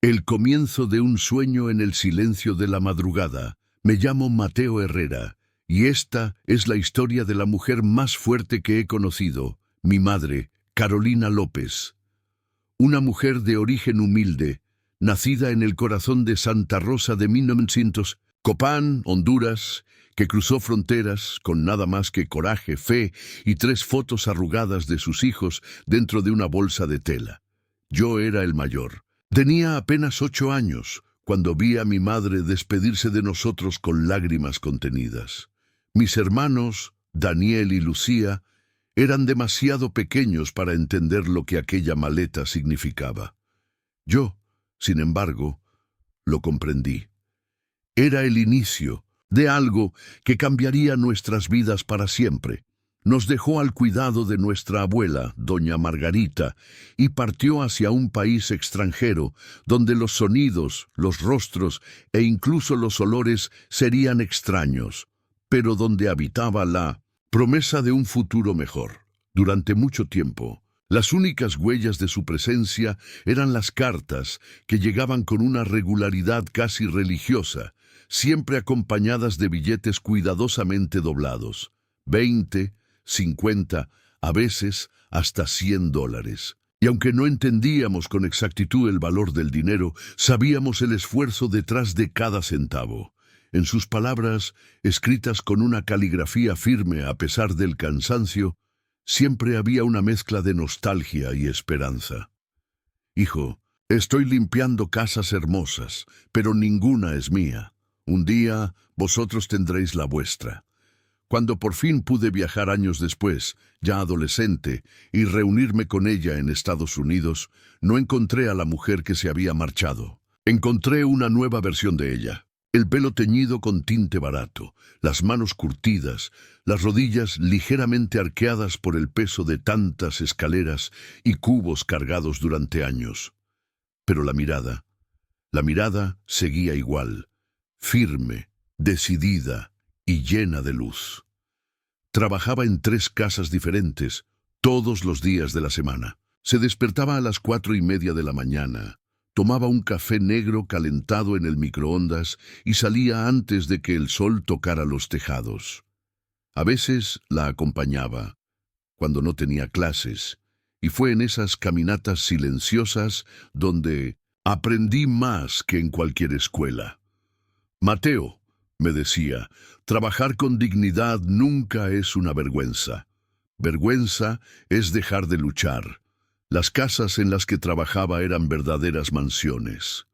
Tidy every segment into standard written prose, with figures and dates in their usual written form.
El comienzo de un sueño en el silencio de la madrugada. Me llamo Mateo Herrera, y esta es la historia de la mujer más fuerte que he conocido, mi madre, Carolina López. Una mujer de origen humilde, nacida en el corazón de Santa Rosa de 1900, Copán, Honduras, que cruzó fronteras con nada más que coraje, fe y 3 fotos arrugadas de sus hijos dentro de una bolsa de tela. Yo era el mayor. Tenía apenas 8 años cuando vi a mi madre despedirse de nosotros con lágrimas contenidas. Mis hermanos, Daniel y Lucía, eran demasiado pequeños para entender lo que aquella maleta significaba. Yo, sin embargo, lo comprendí. Era el inicio de algo que cambiaría nuestras vidas para siempre. Nos dejó al cuidado de nuestra abuela, doña Margarita, y partió hacia un país extranjero, donde los sonidos, los rostros e incluso los olores serían extraños, pero donde habitaba la promesa de un futuro mejor. Durante mucho tiempo, las únicas huellas de su presencia eran las cartas que llegaban con una regularidad casi religiosa, siempre acompañadas de billetes cuidadosamente doblados. 20, 50, a veces hasta $100. Y aunque no entendíamos con exactitud el valor del dinero, sabíamos el esfuerzo detrás de cada centavo. En sus palabras, escritas con una caligrafía firme a pesar del cansancio, siempre había una mezcla de nostalgia y esperanza. Hijo, estoy limpiando casas hermosas, pero ninguna es mía. Un día vosotros tendréis la vuestra. Cuando por fin pude viajar años después, ya adolescente, y reunirme con ella en Estados Unidos, no encontré a la mujer que se había marchado. Encontré una nueva versión de ella. El pelo teñido con tinte barato, las manos curtidas, las rodillas ligeramente arqueadas por el peso de tantas escaleras y cubos cargados durante años. Pero la mirada seguía igual, firme, decidida y llena de luz. Trabajaba en 3 casas diferentes, todos los días de la semana. Se despertaba a las 4:30 de la mañana, tomaba un café negro calentado en el microondas y salía antes de que el sol tocara los tejados. A veces la acompañaba, cuando no tenía clases, y fue en esas caminatas silenciosas donde aprendí más que en cualquier escuela. Mateo, me decía, trabajar con dignidad nunca es una vergüenza. Vergüenza es dejar de luchar. Las casas en las que trabajaba eran verdaderas mansiones.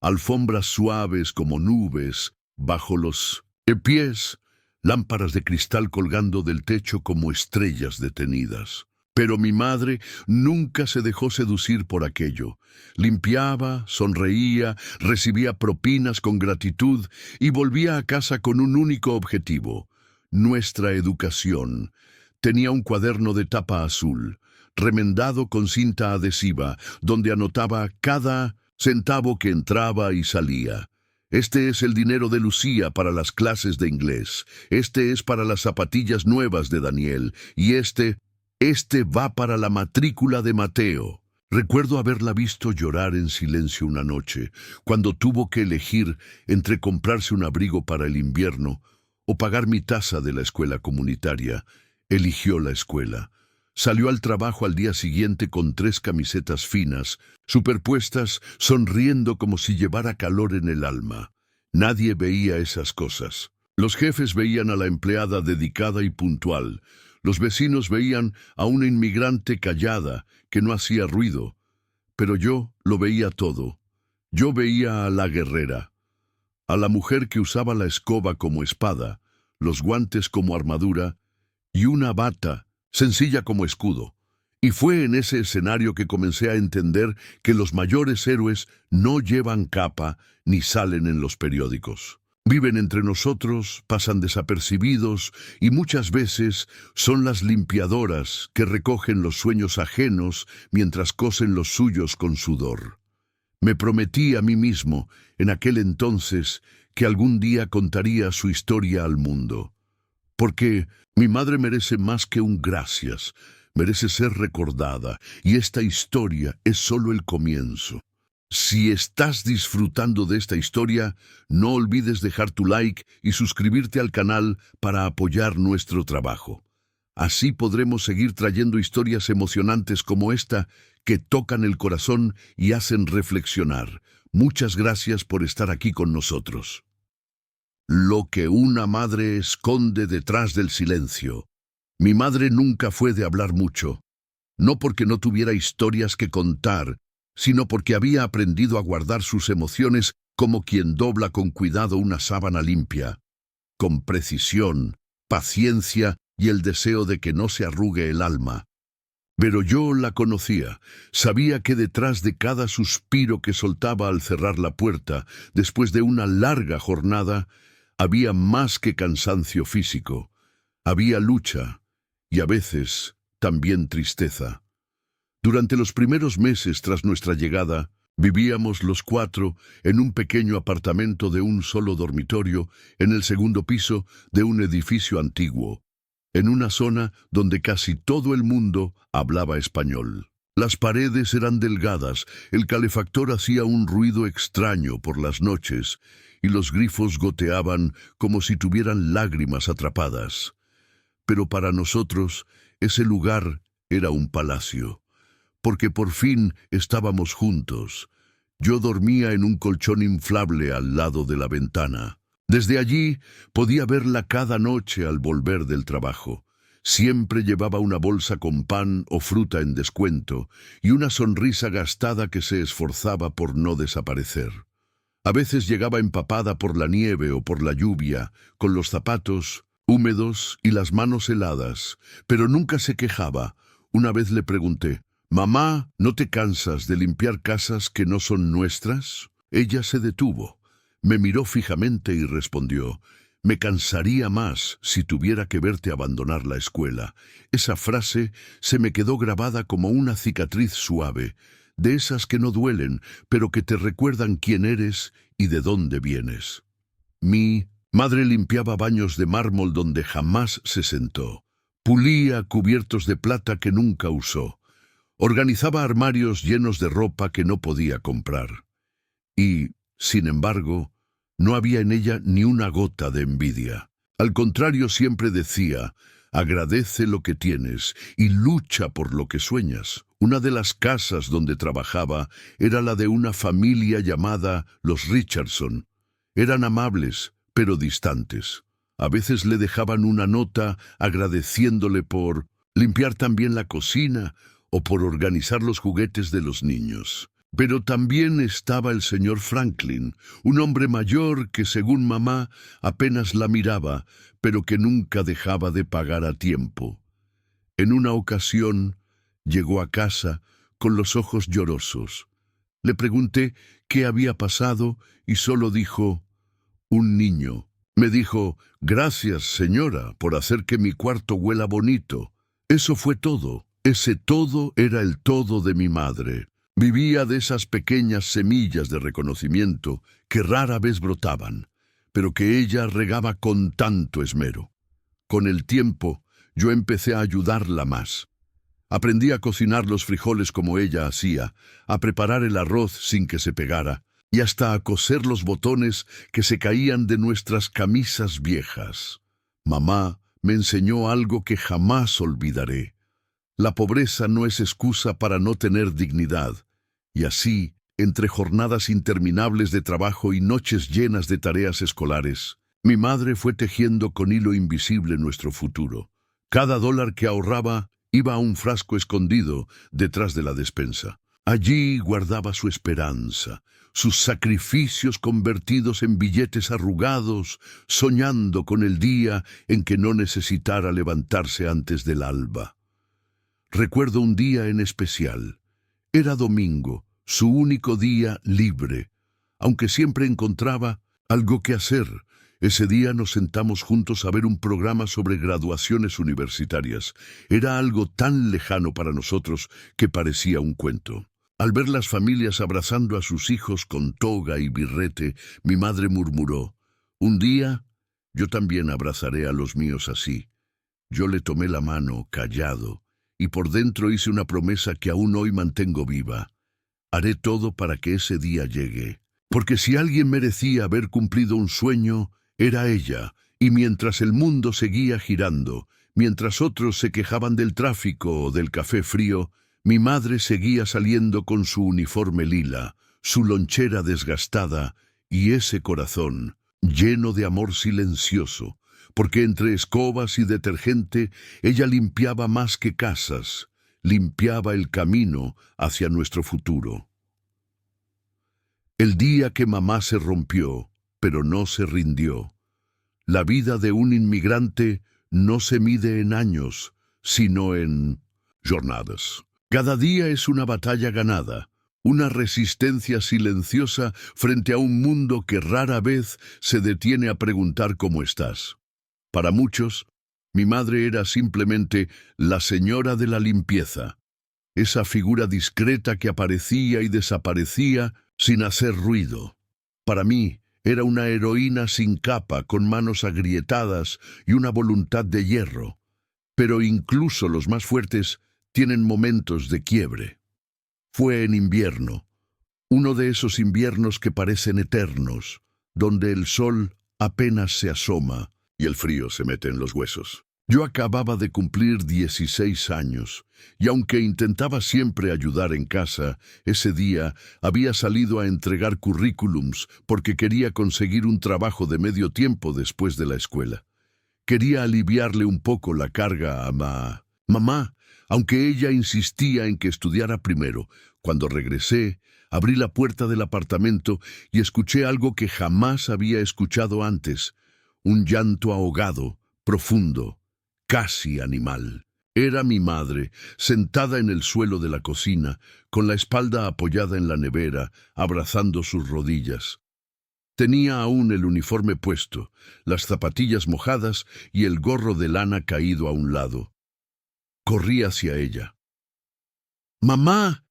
Alfombras suaves como nubes bajo los pies, lámparas de cristal colgando del techo como estrellas detenidas. Pero mi madre nunca se dejó seducir por aquello. Limpiaba, sonreía, recibía propinas con gratitud y volvía a casa con un único objetivo: nuestra educación. Tenía un cuaderno de tapa azul, remendado con cinta adhesiva, donde anotaba cada centavo que entraba y salía. Este es el dinero de Lucía para las clases de inglés. Este es para las zapatillas nuevas de Daniel. Y este va para la matrícula de Mateo. Recuerdo haberla visto llorar en silencio una noche, cuando tuvo que elegir entre comprarse un abrigo para el invierno o pagar mi tasa de la escuela comunitaria. Eligió la escuela. Salió al trabajo al día siguiente con 3 camisetas finas, superpuestas, sonriendo como si llevara calor en el alma. Nadie veía esas cosas. Los jefes veían a la empleada dedicada y puntual. Los vecinos veían a una inmigrante callada, que no hacía ruido. Pero yo lo veía todo. Yo veía a la guerrera, a la mujer que usaba la escoba como espada, los guantes como armadura y una bata sencilla como escudo. Y fue en ese escenario que comencé a entender que los mayores héroes no llevan capa ni salen en los periódicos. Viven entre nosotros, pasan desapercibidos y muchas veces son las limpiadoras que recogen los sueños ajenos mientras cosen los suyos con sudor. Me prometí a mí mismo, en aquel entonces, que algún día contaría su historia al mundo. Porque mi madre merece más que un gracias, merece ser recordada, y esta historia es solo el comienzo. Si estás disfrutando de esta historia, no olvides dejar tu like y suscribirte al canal para apoyar nuestro trabajo. Así podremos seguir trayendo historias emocionantes como esta que tocan el corazón y hacen reflexionar. Muchas gracias por estar aquí con nosotros. Lo que una madre esconde detrás del silencio. Mi madre nunca fue de hablar mucho, no porque no tuviera historias que contar, sino porque había aprendido a guardar sus emociones como quien dobla con cuidado una sábana limpia, con precisión, paciencia y el deseo de que no se arrugue el alma. Pero yo la conocía, sabía que detrás de cada suspiro que soltaba al cerrar la puerta, después de una larga jornada, había más que cansancio físico, había lucha y a veces también tristeza. Durante los primeros meses tras nuestra llegada, vivíamos los 4 en un pequeño apartamento de un solo dormitorio en el segundo piso de un edificio antiguo, en una zona donde casi todo el mundo hablaba español. Las paredes eran delgadas, el calefactor hacía un ruido extraño por las noches y los grifos goteaban como si tuvieran lágrimas atrapadas. Pero para nosotros, ese lugar era un palacio, porque por fin estábamos juntos. Yo dormía en un colchón inflable al lado de la ventana. Desde allí podía verla cada noche al volver del trabajo. Siempre llevaba una bolsa con pan o fruta en descuento y una sonrisa gastada que se esforzaba por no desaparecer. A veces llegaba empapada por la nieve o por la lluvia, con los zapatos húmedos y las manos heladas, pero nunca se quejaba. Una vez le pregunté: «Mamá, ¿no te cansas de limpiar casas que no son nuestras?» Ella se detuvo, me miró fijamente y respondió: «Me cansaría más si tuviera que verte abandonar la escuela». Esa frase se me quedó grabada como una cicatriz suave, de esas que no duelen, pero que te recuerdan quién eres y de dónde vienes. Mi madre limpiaba baños de mármol donde jamás se sentó, pulía cubiertos de plata que nunca usó, organizaba armarios llenos de ropa que no podía comprar. Y, sin embargo, no había en ella ni una gota de envidia. Al contrario, siempre decía: «Agradece lo que tienes y lucha por lo que sueñas». Una de las casas donde trabajaba era la de una familia llamada los Richardson. Eran amables, pero distantes. A veces le dejaban una nota agradeciéndole por limpiar también la cocina o por organizar los juguetes de los niños. Pero también estaba el señor Franklin, un hombre mayor que, según mamá, apenas la miraba, pero que nunca dejaba de pagar a tiempo. En una ocasión llegó a casa con los ojos llorosos. Le pregunté qué había pasado y solo dijo: «Un niño». Me dijo: «Gracias, señora, por hacer que mi cuarto huela bonito». Eso fue todo. Ese todo era el todo de mi madre. Vivía de esas pequeñas semillas de reconocimiento que rara vez brotaban, pero que ella regaba con tanto esmero. Con el tiempo, yo empecé a ayudarla más. Aprendí a cocinar los frijoles como ella hacía, a preparar el arroz sin que se pegara, y hasta a coser los botones que se caían de nuestras camisas viejas. Mamá me enseñó algo que jamás olvidaré. La pobreza no es excusa para no tener dignidad, y así, entre jornadas interminables de trabajo y noches llenas de tareas escolares, mi madre fue tejiendo con hilo invisible nuestro futuro. Cada dólar que ahorraba iba a un frasco escondido detrás de la despensa. Allí guardaba su esperanza, sus sacrificios convertidos en billetes arrugados, soñando con el día en que no necesitara levantarse antes del alba. Recuerdo un día en especial. Era domingo, su único día libre, aunque siempre encontraba algo que hacer. Ese día nos sentamos juntos a ver un programa sobre graduaciones universitarias. Era algo tan lejano para nosotros que parecía un cuento. Al ver las familias abrazando a sus hijos con toga y birrete, mi madre murmuró: «Un día yo también abrazaré a los míos así». Yo le tomé la mano, callado, y por dentro hice una promesa que aún hoy mantengo viva. Haré todo para que ese día llegue. Porque si alguien merecía haber cumplido un sueño, era ella, y mientras el mundo seguía girando, mientras otros se quejaban del tráfico o del café frío, mi madre seguía saliendo con su uniforme lila, su lonchera desgastada y ese corazón lleno de amor silencioso, porque entre escobas y detergente ella limpiaba más que casas, limpiaba el camino hacia nuestro futuro. El día que mamá se rompió, pero no se rindió. La vida de un inmigrante no se mide en años, sino en jornadas. Cada día es una batalla ganada, una resistencia silenciosa frente a un mundo que rara vez se detiene a preguntar cómo estás. Para muchos, mi madre era simplemente la señora de la limpieza, esa figura discreta que aparecía y desaparecía sin hacer ruido. Para mí, era una heroína sin capa, con manos agrietadas y una voluntad de hierro. Pero incluso los más fuertes tienen momentos de quiebre. Fue en invierno, uno de esos inviernos que parecen eternos, donde el sol apenas se asoma y el frío se mete en los huesos. Yo acababa de cumplir 16 años, y aunque intentaba siempre ayudar en casa, ese día había salido a entregar currículums porque quería conseguir un trabajo de medio tiempo después de la escuela. Quería aliviarle un poco la carga a mamá, aunque ella insistía en que estudiara primero. Cuando regresé, abrí la puerta del apartamento y escuché algo que jamás había escuchado antes, un llanto ahogado, profundo, casi animal. Era mi madre, sentada en el suelo de la cocina, con la espalda apoyada en la nevera, abrazando sus rodillas. Tenía aún el uniforme puesto, las zapatillas mojadas y el gorro de lana caído a un lado. Corrí hacia ella. «¡Mamá!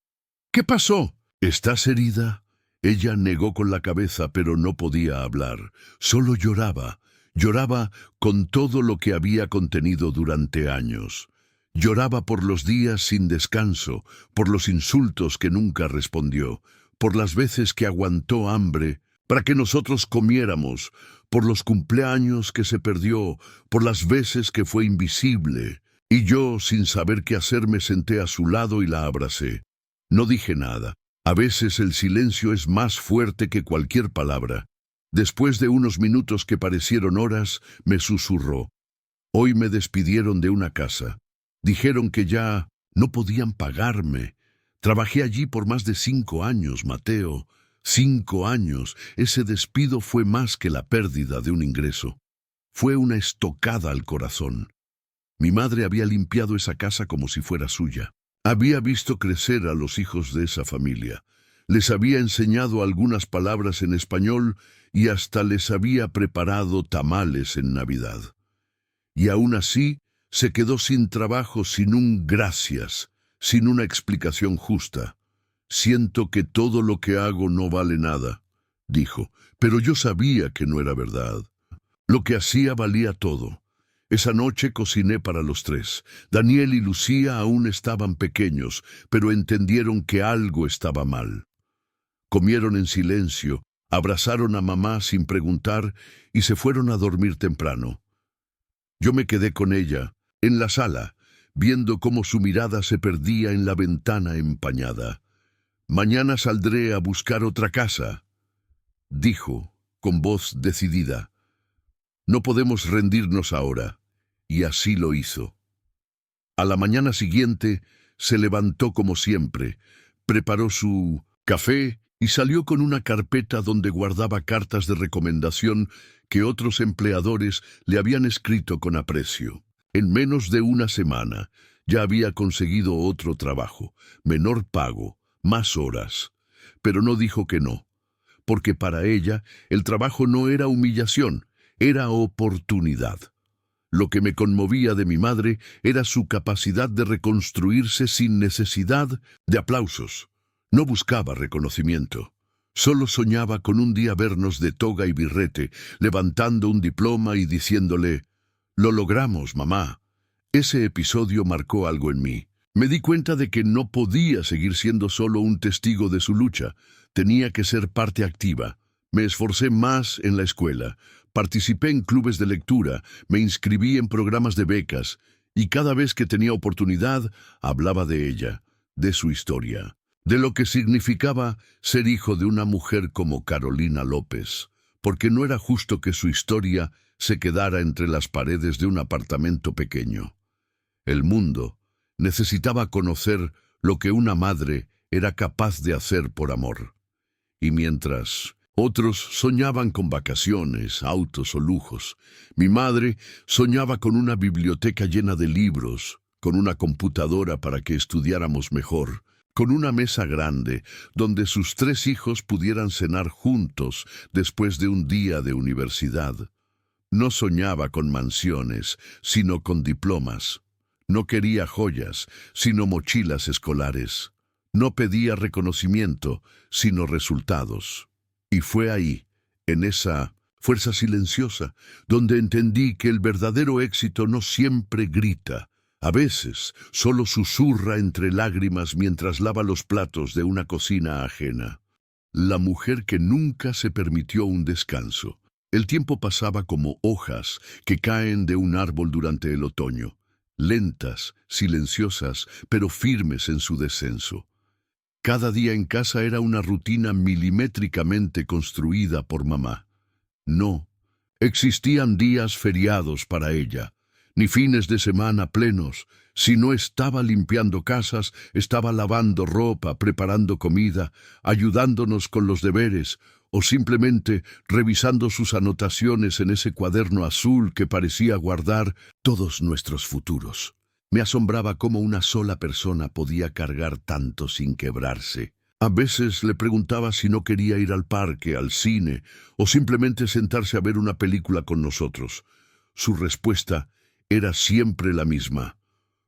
¿Qué pasó? ¿Estás herida?» Ella negó con la cabeza, pero no podía hablar. Solo lloraba. Lloraba con todo lo que había contenido durante años. Lloraba por los días sin descanso, por los insultos que nunca respondió, por las veces que aguantó hambre para que nosotros comiéramos, por los cumpleaños que se perdió, por las veces que fue invisible. Y yo, sin saber qué hacer, me senté a su lado y la abracé. No dije nada. A veces el silencio es más fuerte que cualquier palabra. Después de unos minutos que parecieron horas, me susurró. «Hoy me despidieron de una casa. Dijeron que ya no podían pagarme. Trabajé allí por más de 5 años, Mateo. 5 años. Ese despido fue más que la pérdida de un ingreso. Fue una estocada al corazón. Mi madre había limpiado esa casa como si fuera suya. Había visto crecer a los hijos de esa familia. Les había enseñado algunas palabras en español y hasta les había preparado tamales en Navidad. Y aún así, se quedó sin trabajo, sin un gracias, sin una explicación justa. «Siento que todo lo que hago no vale nada», dijo, pero yo sabía que no era verdad. Lo que hacía valía todo. Esa noche cociné para los 3. Daniel y Lucía aún estaban pequeños, pero entendieron que algo estaba mal. Comieron en silencio, abrazaron a mamá sin preguntar y se fueron a dormir temprano. Yo me quedé con ella, en la sala, viendo cómo su mirada se perdía en la ventana empañada. «Mañana saldré a buscar otra casa», dijo, con voz decidida. «No podemos rendirnos ahora». Y así lo hizo. A la mañana siguiente se levantó como siempre, preparó su café y salió con una carpeta donde guardaba cartas de recomendación que otros empleadores le habían escrito con aprecio. En menos de una semana ya había conseguido otro trabajo, menor pago, más horas. Pero no dijo que no, porque para ella el trabajo no era humillación, era oportunidad. Lo que me conmovía de mi madre era su capacidad de reconstruirse sin necesidad de aplausos. No buscaba reconocimiento. Solo soñaba con un día vernos de toga y birrete, levantando un diploma y diciéndole: «Lo logramos, mamá». Ese episodio marcó algo en mí. Me di cuenta de que no podía seguir siendo solo un testigo de su lucha. Tenía que ser parte activa. Me esforcé más en la escuela. Participé en clubes de lectura, me inscribí en programas de becas, y cada vez que tenía oportunidad, hablaba de ella, de su historia, de lo que significaba ser hijo de una mujer como Carolina López, porque no era justo que su historia se quedara entre las paredes de un apartamento pequeño. El mundo necesitaba conocer lo que una madre era capaz de hacer por amor. Y mientras otros soñaban con vacaciones, autos o lujos, mi madre soñaba con una biblioteca llena de libros, con una computadora para que estudiáramos mejor, con una mesa grande donde sus 3 hijos pudieran cenar juntos después de un día de universidad. No soñaba con mansiones, sino con diplomas. No quería joyas, sino mochilas escolares. No pedía reconocimiento, sino resultados. Y fue ahí, en esa fuerza silenciosa, donde entendí que el verdadero éxito no siempre grita. A veces solo susurra entre lágrimas mientras lava los platos de una cocina ajena. La mujer que nunca se permitió un descanso. El tiempo pasaba como hojas que caen de un árbol durante el otoño, lentas, silenciosas, pero firmes en su descenso. Cada día en casa era una rutina milimétricamente construida por mamá. No existían días feriados para ella, ni fines de semana plenos. Si no estaba limpiando casas, estaba lavando ropa, preparando comida, ayudándonos con los deberes, o simplemente revisando sus anotaciones en ese cuaderno azul que parecía guardar todos nuestros futuros. Me asombraba cómo una sola persona podía cargar tanto sin quebrarse. A veces le preguntaba si no quería ir al parque, al cine, o simplemente sentarse a ver una película con nosotros. Su respuesta era siempre la misma.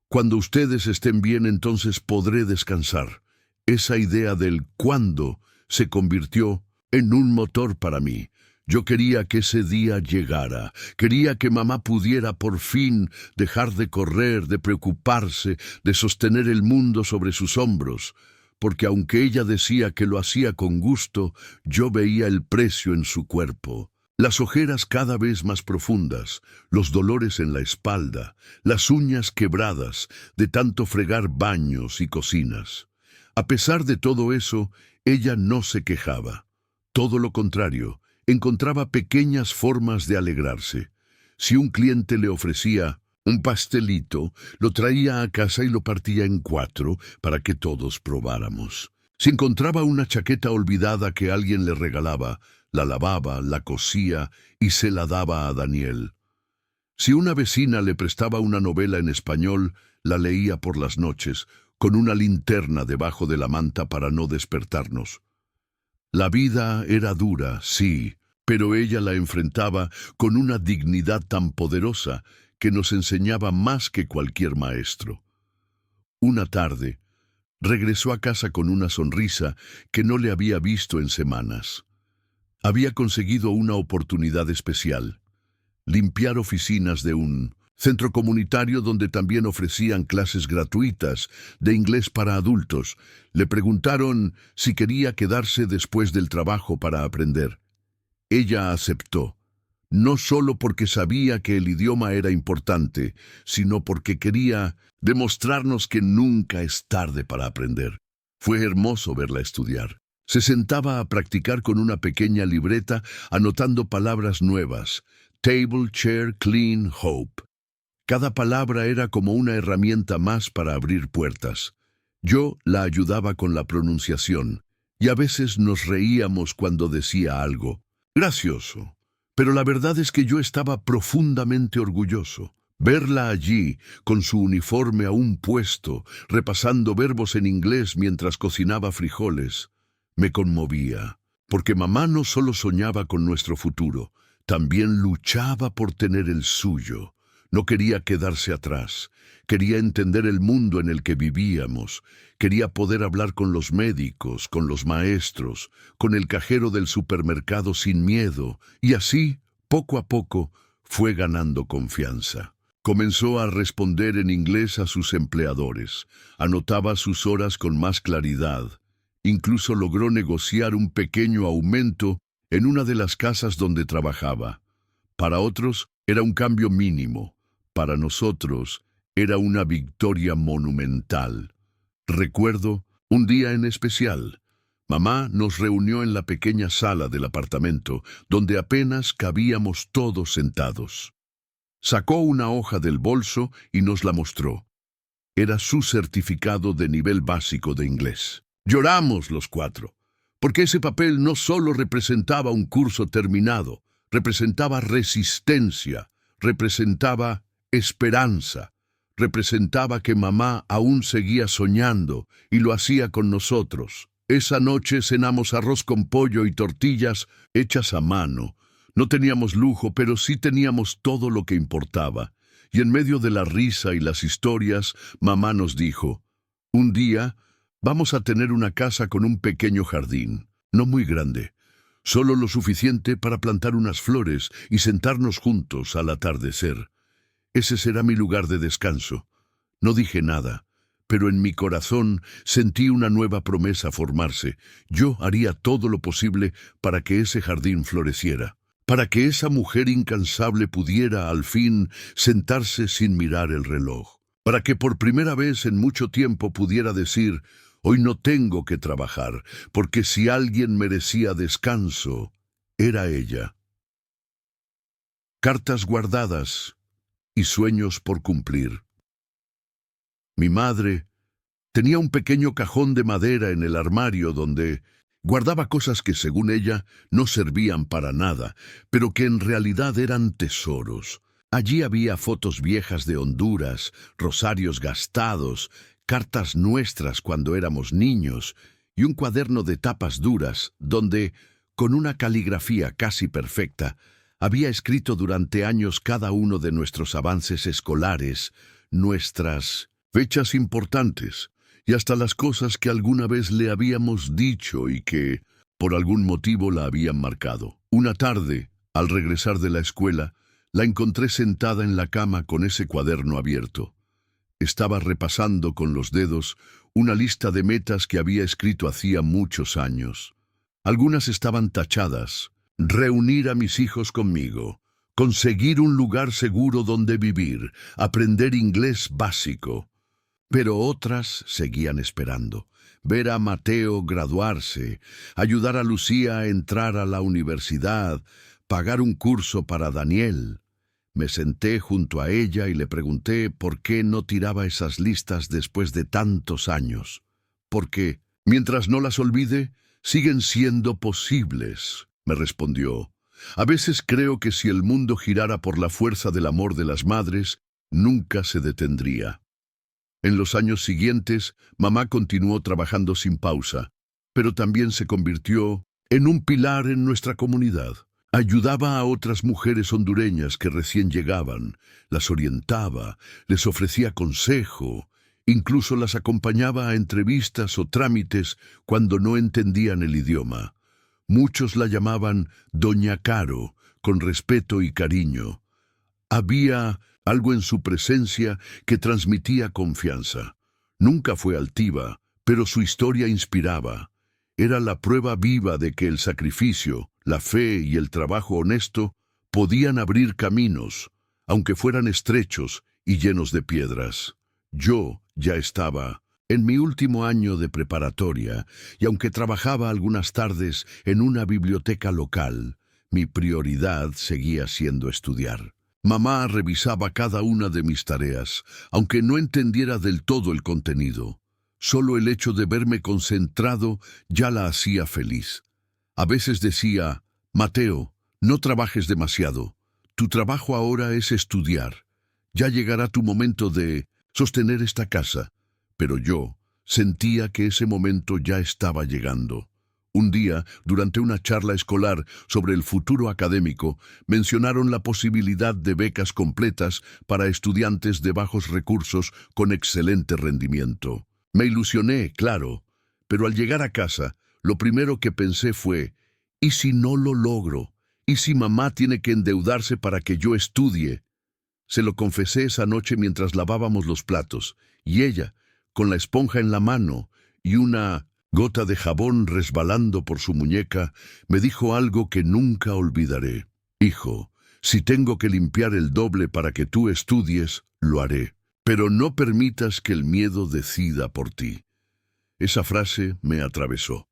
Cuando ustedes estén bien, entonces podré descansar. Esa idea del cuándo se convirtió en un motor para mí. Yo quería que ese día llegara. Quería que mamá pudiera por fin dejar de correr, de preocuparse, de sostener el mundo sobre sus hombros. Porque aunque ella decía que lo hacía con gusto, yo veía el precio en su cuerpo. Las ojeras cada vez más profundas, los dolores en la espalda, las uñas quebradas de tanto fregar baños y cocinas. A pesar de todo eso, ella no se quejaba. Todo lo contrario, encontraba pequeñas formas de alegrarse. Si un cliente le ofrecía un pastelito, lo traía a casa y lo partía en 4 para que todos probáramos. Si encontraba una chaqueta olvidada que alguien le regalaba, la lavaba, la cosía y se la daba a Daniel. Si una vecina le prestaba una novela en español, la leía por las noches, con una linterna debajo de la manta para no despertarnos. La vida era dura, sí, pero ella la enfrentaba con una dignidad tan poderosa que nos enseñaba más que cualquier maestro. Una tarde, regresó a casa con una sonrisa que no le había visto en semanas. Había conseguido una oportunidad especial: limpiar oficinas de un centro comunitario donde también ofrecían clases gratuitas de inglés para adultos. Le preguntaron si quería quedarse después del trabajo para aprender. Ella aceptó, no solo porque sabía que el idioma era importante, sino porque quería demostrarnos que nunca es tarde para aprender. Fue hermoso verla estudiar. Se sentaba a practicar con una pequeña libreta, anotando palabras nuevas. Table, chair, clean, hope. Cada palabra era como una herramienta más para abrir puertas. Yo la ayudaba con la pronunciación, y a veces nos reíamos cuando decía algo gracioso. Pero la verdad es que yo estaba profundamente orgulloso. Verla allí, con su uniforme aún puesto, repasando verbos en inglés mientras cocinaba frijoles, me conmovía, porque mamá no solo soñaba con nuestro futuro, también luchaba por tener el suyo. No quería quedarse atrás, quería entender el mundo en el que vivíamos, quería poder hablar con los médicos, con los maestros, con el cajero del supermercado sin miedo, y así, poco a poco, fue ganando confianza. Comenzó a responder en inglés a sus empleadores, anotaba sus horas con más claridad. Incluso logró negociar un pequeño aumento en una de las casas donde trabajaba. Para otros era un cambio mínimo, para nosotros era una victoria monumental. Recuerdo un día en especial. Mamá nos reunió en la pequeña sala del apartamento, donde apenas cabíamos todos sentados. Sacó una hoja del bolso y nos la mostró. Era su certificado de nivel básico de inglés. Lloramos los cuatro, porque ese papel no solo representaba un curso terminado, representaba resistencia, representaba esperanza, representaba que mamá aún seguía soñando y lo hacía con nosotros. Esa noche cenamos arroz con pollo y tortillas hechas a mano. No teníamos lujo, pero sí teníamos todo lo que importaba. Y en medio de la risa y las historias, mamá nos dijo, un día vamos a tener una casa con un pequeño jardín, no muy grande, solo lo suficiente para plantar unas flores y sentarnos juntos al atardecer. Ese será mi lugar de descanso. No dije nada, pero en mi corazón sentí una nueva promesa formarse. Yo haría todo lo posible para que ese jardín floreciera, para que esa mujer incansable pudiera al fin sentarse sin mirar el reloj, para que por primera vez en mucho tiempo pudiera decir, hoy no tengo que trabajar, porque si alguien merecía descanso, era ella. Cartas guardadas y sueños por cumplir. Mi madre tenía un pequeño cajón de madera en el armario donde guardaba cosas que, según ella, no servían para nada, pero que en realidad eran tesoros. Allí había fotos viejas de Honduras, rosarios gastados, cartas nuestras cuando éramos niños y un cuaderno de tapas duras donde, con una caligrafía casi perfecta, había escrito durante años cada uno de nuestros avances escolares, nuestras fechas importantes y hasta las cosas que alguna vez le habíamos dicho y que, por algún motivo, la habían marcado. Una tarde, al regresar de la escuela, la encontré sentada en la cama con ese cuaderno abierto. Estaba repasando con los dedos una lista de metas que había escrito hacía muchos años. Algunas estaban tachadas: reunir a mis hijos conmigo, conseguir un lugar seguro donde vivir, aprender inglés básico. Pero otras seguían esperando: ver a Mateo graduarse, ayudar a Lucía a entrar a la universidad, pagar un curso para Daniel. Me senté junto a ella y le pregunté por qué no tiraba esas listas después de tantos años. Porque, mientras no las olvide, siguen siendo posibles, me respondió. A veces creo que si el mundo girara por la fuerza del amor de las madres, nunca se detendría. En los años siguientes, mamá continuó trabajando sin pausa, pero también se convirtió en un pilar en nuestra comunidad. Ayudaba a otras mujeres hondureñas que recién llegaban, las orientaba, les ofrecía consejo, incluso las acompañaba a entrevistas o trámites cuando no entendían el idioma. Muchos la llamaban Doña Caro, con respeto y cariño. Había algo en su presencia que transmitía confianza. Nunca fue altiva, pero su historia inspiraba. Era la prueba viva de que el sacrificio, la fe y el trabajo honesto podían abrir caminos, aunque fueran estrechos y llenos de piedras. Yo ya estaba en mi último año de preparatoria, y aunque trabajaba algunas tardes en una biblioteca local, mi prioridad seguía siendo estudiar. Mamá revisaba cada una de mis tareas, aunque no entendiera del todo el contenido. Solo el hecho de verme concentrado ya la hacía feliz. A veces decía: Mateo, no trabajes demasiado. Tu trabajo ahora es estudiar. Ya llegará tu momento de sostener esta casa. Pero yo sentía que ese momento ya estaba llegando. Un día, durante una charla escolar sobre el futuro académico, mencionaron la posibilidad de becas completas para estudiantes de bajos recursos con excelente rendimiento. Me ilusioné, claro, pero al llegar a casa, lo primero que pensé fue: ¿y si no lo logro? ¿Y si mamá tiene que endeudarse para que yo estudie? Se lo confesé esa noche mientras lavábamos los platos, y ella, con la esponja en la mano y una gota de jabón resbalando por su muñeca, me dijo algo que nunca olvidaré. Hijo, si tengo que limpiar el doble para que tú estudies, lo haré, pero no permitas que el miedo decida por ti. Esa frase me atravesó.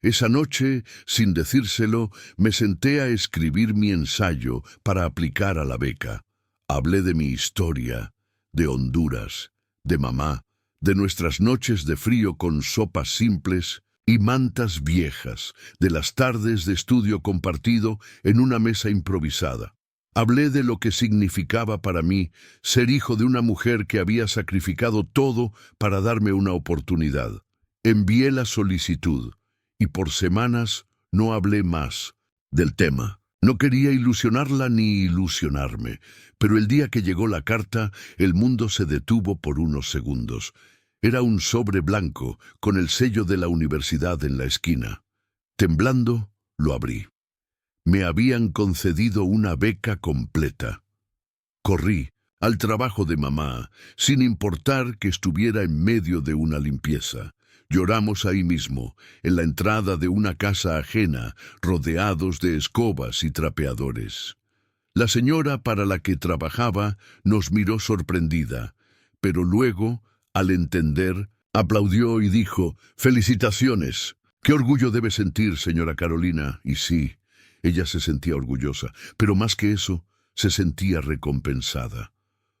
Esa noche, sin decírselo, me senté a escribir mi ensayo para aplicar a la beca. Hablé de mi historia, de Honduras, de mamá, de nuestras noches de frío con sopas simples y mantas viejas, de las tardes de estudio compartido en una mesa improvisada. Hablé de lo que significaba para mí ser hijo de una mujer que había sacrificado todo para darme una oportunidad. Envié la solicitud y por semanas no hablé más del tema. No quería ilusionarla ni ilusionarme, pero el día que llegó la carta, el mundo se detuvo por unos segundos. Era un sobre blanco con el sello de la universidad en la esquina. Temblando, lo abrí. Me habían concedido una beca completa. Corrí al trabajo de mamá, sin importar que estuviera en medio de una limpieza. Lloramos ahí mismo, en la entrada de una casa ajena, rodeados de escobas y trapeadores. La señora para la que trabajaba nos miró sorprendida, pero luego, al entender, aplaudió y dijo: «¡Felicitaciones! ¡Qué orgullo debe sentir, señora Carolina!». Y sí, ella se sentía orgullosa, pero más que eso, se sentía recompensada.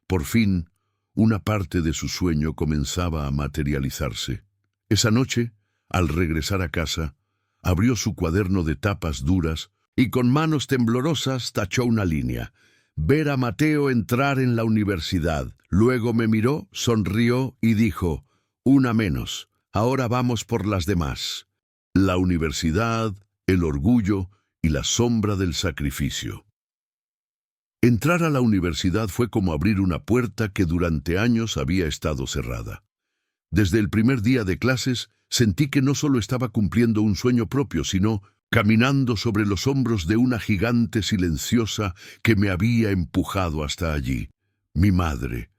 Por fin, una parte de su sueño comenzaba a materializarse. Esa noche, al regresar a casa, abrió su cuaderno de tapas duras y con manos temblorosas tachó una línea: «Ver a Mateo entrar en la universidad». Luego me miró, sonrió y dijo: «Una menos, ahora vamos por las demás». La universidad, el orgullo y la sombra del sacrificio. Entrar a la universidad fue como abrir una puerta que durante años había estado cerrada. Desde el primer día de clases, sentí que no solo estaba cumpliendo un sueño propio, sino caminando sobre los hombros de una gigante silenciosa que me había empujado hasta allí. Mi madre.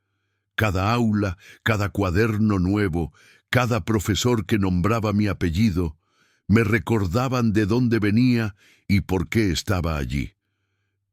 Cada aula, cada cuaderno nuevo, cada profesor que nombraba mi apellido, me recordaban de dónde venía y por qué estaba allí.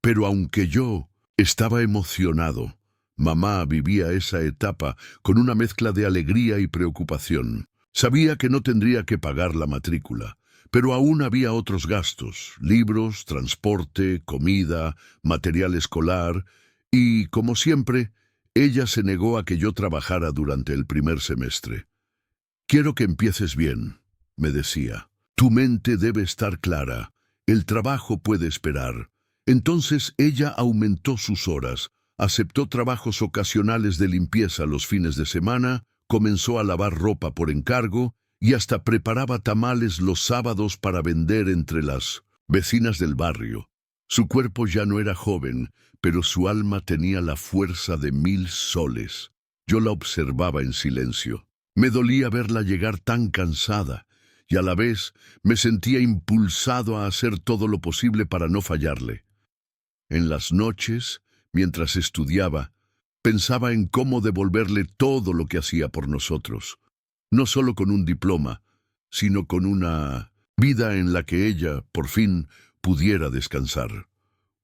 Pero aunque yo estaba emocionado, mamá vivía esa etapa con una mezcla de alegría y preocupación. Sabía que no tendría que pagar la matrícula, pero aún había otros gastos: libros, transporte, comida, material escolar, y, como siempre, ella se negó a que yo trabajara durante el primer semestre. «Quiero que empieces bien», me decía. «Tu mente debe estar clara. El trabajo puede esperar». Entonces ella aumentó sus horas, aceptó trabajos ocasionales de limpieza los fines de semana, comenzó a lavar ropa por encargo y hasta preparaba tamales los sábados para vender entre las vecinas del barrio. Su cuerpo ya no era joven, pero su alma tenía la fuerza de 1000 soles. Yo la observaba en silencio. Me dolía verla llegar tan cansada, y a la vez me sentía impulsado a hacer todo lo posible para no fallarle. En las noches, mientras estudiaba, pensaba en cómo devolverle todo lo que hacía por nosotros, no solo con un diploma, sino con una vida en la que ella, por fin, pudiera descansar.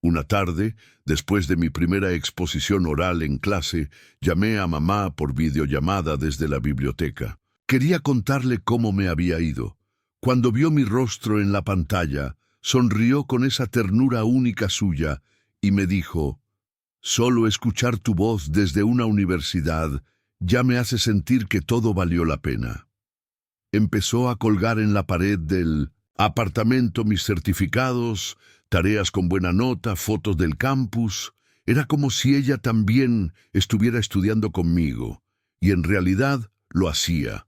Una tarde, después de mi primera exposición oral en clase, llamé a mamá por videollamada desde la biblioteca. Quería contarle cómo me había ido. Cuando vio mi rostro en la pantalla, sonrió con esa ternura única suya y me dijo: «Solo escuchar tu voz desde una universidad ya me hace sentir que todo valió la pena». Empezó a colgar en la pared del apartamento mis certificados, tareas con buena nota, fotos del campus. Era como si ella también estuviera estudiando conmigo, y en realidad lo hacía.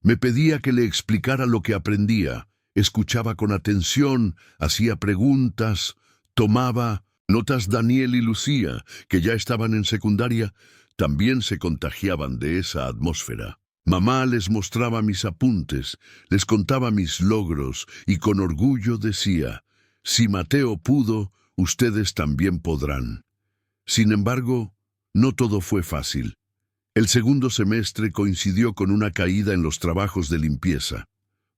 Me pedía que le explicara lo que aprendía, escuchaba con atención, hacía preguntas, tomaba notas. Daniel y Lucía, que ya estaban en secundaria, también se contagiaban de esa atmósfera. Mamá les mostraba mis apuntes, les contaba mis logros y con orgullo decía: «Si Mateo pudo, ustedes también podrán». Sin embargo, no todo fue fácil. El segundo semestre coincidió con una caída en los trabajos de limpieza.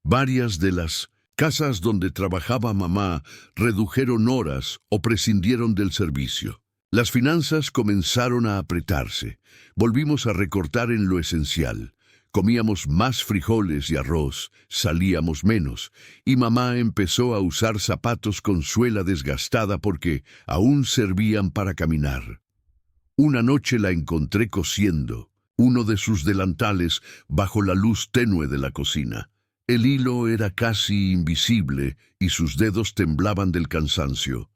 Varias de las casas donde trabajaba mamá redujeron horas o prescindieron del servicio. Las finanzas comenzaron a apretarse. Volvimos a recortar en lo esencial. Comíamos más frijoles y arroz, salíamos menos, y mamá empezó a usar zapatos con suela desgastada porque aún servían para caminar. Una noche la encontré cosiendo uno de sus delantales bajo la luz tenue de la cocina. El hilo era casi invisible y sus dedos temblaban del cansancio.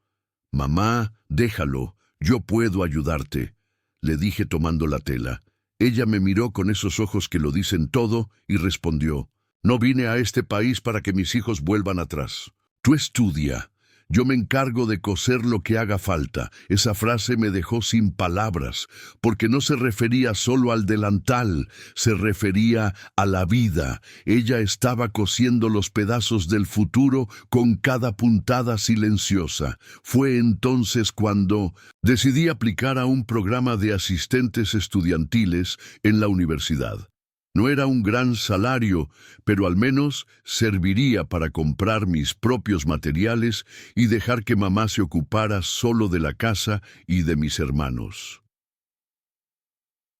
«Mamá, déjalo, yo puedo ayudarte», le dije tomando la tela. Ella me miró con esos ojos que lo dicen todo y respondió: «No vine a este país para que mis hijos vuelvan atrás. Tú estudia. Yo me encargo de coser lo que haga falta». Esa frase me dejó sin palabras, porque no se refería solo al delantal, se refería a la vida. Ella estaba cosiendo los pedazos del futuro con cada puntada silenciosa. Fue entonces cuando decidí aplicar a un programa de asistentes estudiantiles en la universidad. No era un gran salario, pero al menos serviría para comprar mis propios materiales y dejar que mamá se ocupara solo de la casa y de mis hermanos.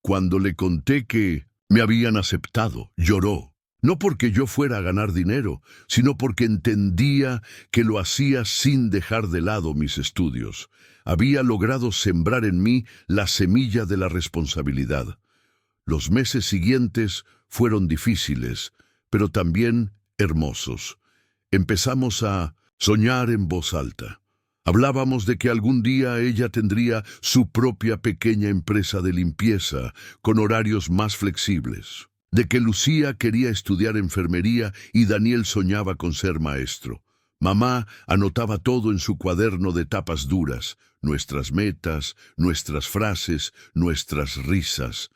Cuando le conté que me habían aceptado, lloró. No porque yo fuera a ganar dinero, sino porque entendía que lo hacía sin dejar de lado mis estudios. Había logrado sembrar en mí la semilla de la responsabilidad. Los meses siguientes fueron difíciles, pero también hermosos. Empezamos a soñar en voz alta. Hablábamos de que algún día ella tendría su propia pequeña empresa de limpieza, con horarios más flexibles. De que Lucía quería estudiar enfermería y Daniel soñaba con ser maestro. Mamá anotaba todo en su cuaderno de tapas duras, nuestras metas, nuestras frases, nuestras risas.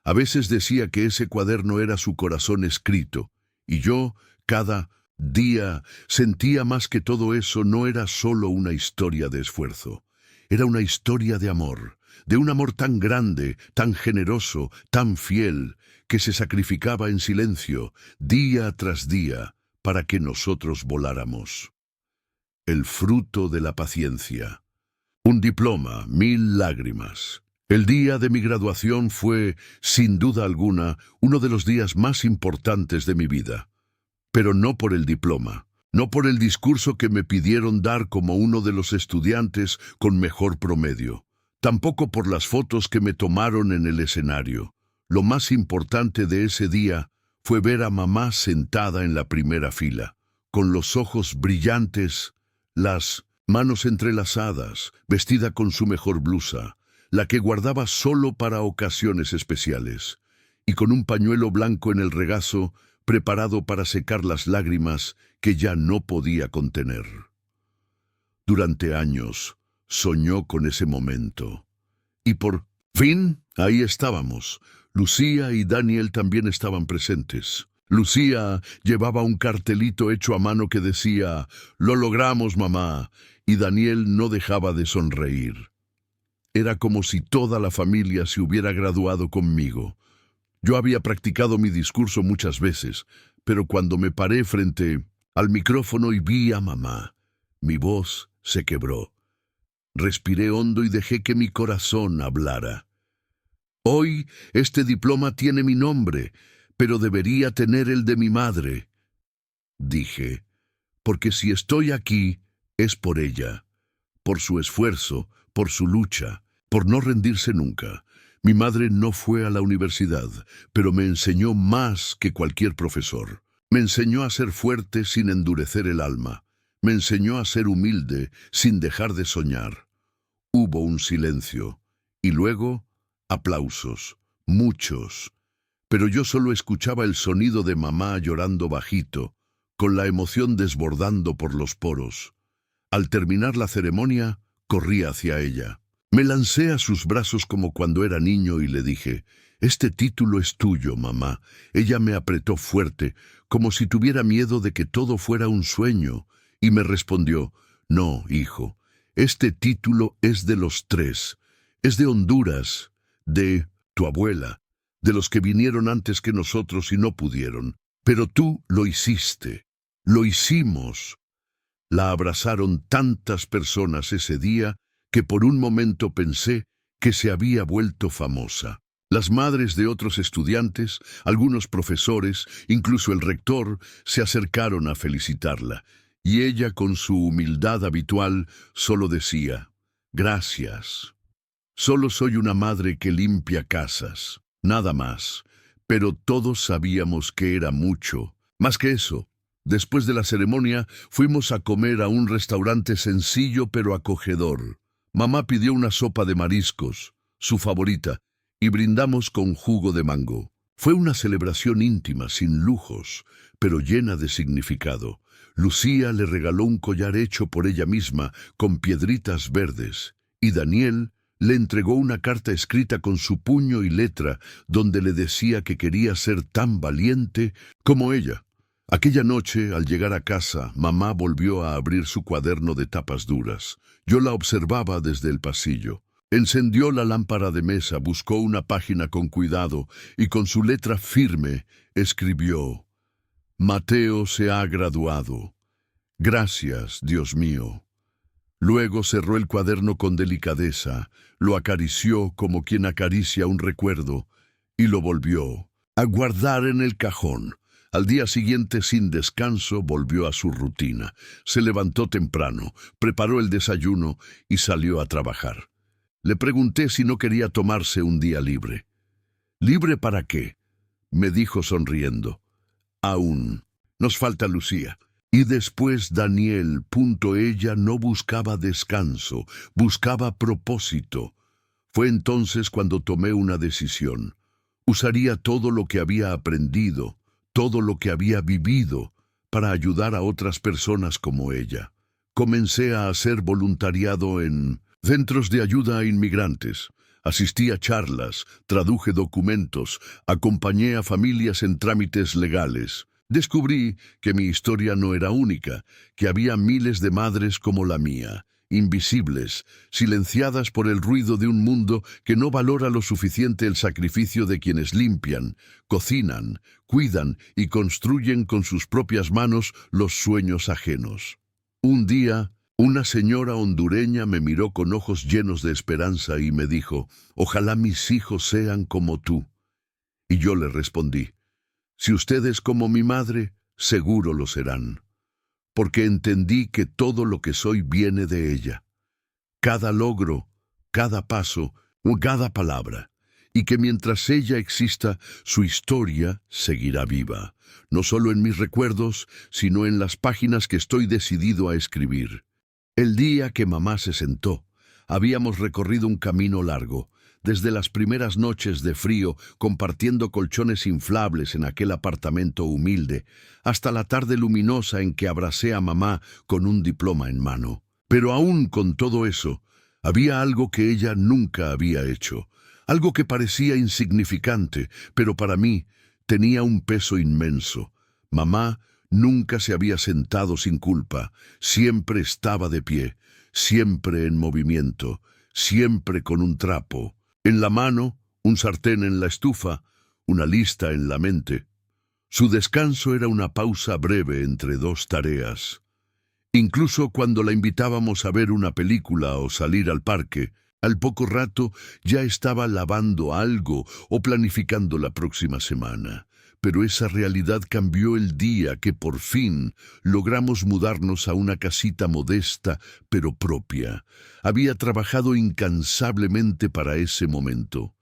A veces decía que ese cuaderno era su corazón escrito, y yo, cada día, sentía más que todo eso no era solo una historia de esfuerzo. Era una historia de amor, de un amor tan grande, tan generoso, tan fiel, que se sacrificaba en silencio, día tras día, para que nosotros voláramos. El fruto de la paciencia. Un diploma, 1000 lágrimas. El día de mi graduación fue, sin duda alguna, uno de los días más importantes de mi vida. Pero no por el diploma, no por el discurso que me pidieron dar como uno de los estudiantes con mejor promedio, tampoco por las fotos que me tomaron en el escenario. Lo más importante de ese día fue ver a mamá sentada en la primera fila, con los ojos brillantes, las manos entrelazadas, vestida con su mejor blusa, la que guardaba solo para ocasiones especiales, y con un pañuelo blanco en el regazo, preparado para secar las lágrimas que ya no podía contener. Durante años soñó con ese momento. Y por fin, ahí estábamos. Lucía y Daniel también estaban presentes. Lucía llevaba un cartelito hecho a mano que decía: «Lo logramos, mamá», y Daniel no dejaba de sonreír. Era como si toda la familia se hubiera graduado conmigo. Yo había practicado mi discurso muchas veces, pero cuando me paré frente al micrófono y vi a mamá, mi voz se quebró. Respiré hondo y dejé que mi corazón hablara. «Hoy este diploma tiene mi nombre, pero debería tener el de mi madre», dije, «porque si estoy aquí es por ella, por su esfuerzo, por su lucha, por no rendirse nunca. Mi madre no fue a la universidad, pero me enseñó más que cualquier profesor. Me enseñó a ser fuerte sin endurecer el alma. Me enseñó a ser humilde sin dejar de soñar». Hubo un silencio, y luego aplausos, muchos. Pero yo solo escuchaba el sonido de mamá llorando bajito, con la emoción desbordando por los poros. Al terminar la ceremonia, corrí hacia ella. Me lancé a sus brazos como cuando era niño y le dije: «Este título es tuyo, mamá». Ella me apretó fuerte, como si tuviera miedo de que todo fuera un sueño, y me respondió: «No, hijo, este título es de los tres. Es de Honduras. de tu abuela, de los que vinieron antes que nosotros y no pudieron. Pero tú lo hiciste. Lo hicimos. La abrazaron tantas personas ese día que por un momento pensé que se había vuelto famosa. Las madres de otros estudiantes, algunos profesores, incluso el rector, se acercaron a felicitarla, y ella, con su humildad habitual, solo decía: «Gracias. Solo soy una madre que limpia casas, nada más». Pero todos sabíamos que era mucho. Más que eso, después de la ceremonia, fuimos a comer a un restaurante sencillo pero acogedor. Mamá pidió una sopa de mariscos, su favorita, y brindamos con jugo de mango. Fue una celebración íntima, sin lujos, pero llena de significado. Lucía le regaló un collar hecho por ella misma, con piedritas verdes, y Daniel le entregó una carta escrita con su puño y letra, donde le decía que quería ser tan valiente como ella. Aquella noche, al llegar a casa, mamá volvió a abrir su cuaderno de tapas duras. Yo la observaba desde el pasillo. Encendió la lámpara de mesa, buscó una página con cuidado y con su letra firme escribió: «Mateo se ha graduado. Gracias, Dios mío». Luego cerró el cuaderno con delicadeza, lo acarició como quien acaricia un recuerdo y lo volvió a guardar en el cajón. Al día siguiente, sin descanso, volvió a su rutina. Se levantó temprano, preparó el desayuno y salió a trabajar. Le pregunté si no quería tomarse un día libre. «¿Libre para qué?», me dijo sonriendo. «Aún nos falta Lucía». Y después Daniel. Ella no buscaba descanso, buscaba propósito. Fue entonces cuando tomé una decisión. Usaría todo lo que había aprendido, todo lo que había vivido, para ayudar a otras personas como ella. Comencé a hacer voluntariado en centros de ayuda a inmigrantes. Asistí a charlas, traduje documentos, acompañé a familias en trámites legales. Descubrí que mi historia no era única, que había miles de madres como la mía, invisibles, silenciadas por el ruido de un mundo que no valora lo suficiente el sacrificio de quienes limpian, cocinan, cuidan y construyen con sus propias manos los sueños ajenos. Un día, una señora hondureña me miró con ojos llenos de esperanza y me dijo: «Ojalá mis hijos sean como tú». Y yo le respondí: «Si usted es como mi madre, seguro lo serán», porque entendí que todo lo que soy viene de ella. Cada logro, cada paso, cada palabra, y que mientras ella exista, su historia seguirá viva, no solo en mis recuerdos, sino en las páginas que estoy decidido a escribir. El día que mamá se sentó, habíamos recorrido un camino largo, desde las primeras noches de frío, compartiendo colchones inflables en aquel apartamento humilde, hasta la tarde luminosa en que abracé a mamá con un diploma en mano. Pero aún con todo eso, había algo que ella nunca había hecho, algo que parecía insignificante, pero para mí tenía un peso inmenso. Mamá nunca se había sentado sin culpa, siempre estaba de pie, siempre en movimiento, siempre con un trapo en la mano, un sartén en la estufa, una lista en la mente. Su descanso era una pausa breve entre dos tareas. Incluso cuando la invitábamos a ver una película o salir al parque, al poco rato ya estaba lavando algo o planificando la próxima semana. Pero esa realidad cambió el día que por fin logramos mudarnos a una casita modesta pero propia. Había trabajado incansablemente para ese momento.